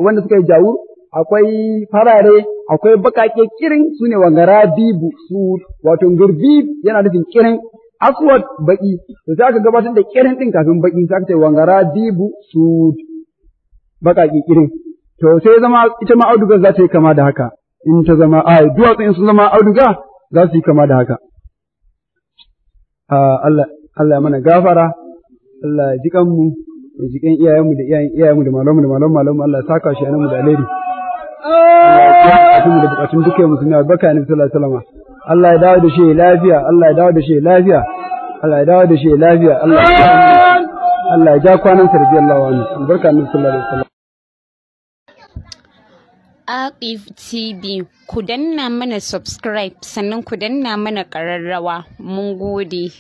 wanda suka yi jawur akwai farare akwai bakake kirin sune wa ngarabi busud wato girbib yana nufin kirin aswad baki to sai aka gabatar da kirin din kafin baki sai aka ce wa ngarabi busud bakake kirin to sai zama ita ma audugar za ta yi kama da haka in ta zama duwatsu in sun zama auduga za su yi kama da haka Allah ya mana gafara Allah ya jikan mu ya jikan iyayenmu da iyayenmu da malamu Allah ya saka shi mu da alheri Allah ya da bukatun dukkan musulmi albarka ne sallallahu alaihi wasallam Allah ya dawo da shi lafiya Allah ya dawo da shi lafiya Allah ya dawo da shi lafiya Allah ya ja kwanan sa radiyallahu anhu albarka ne sallallahu alaihi wasallam Aqif TV ku danna mana subscribe sannan ku danna mana ƙararrawa mun gode.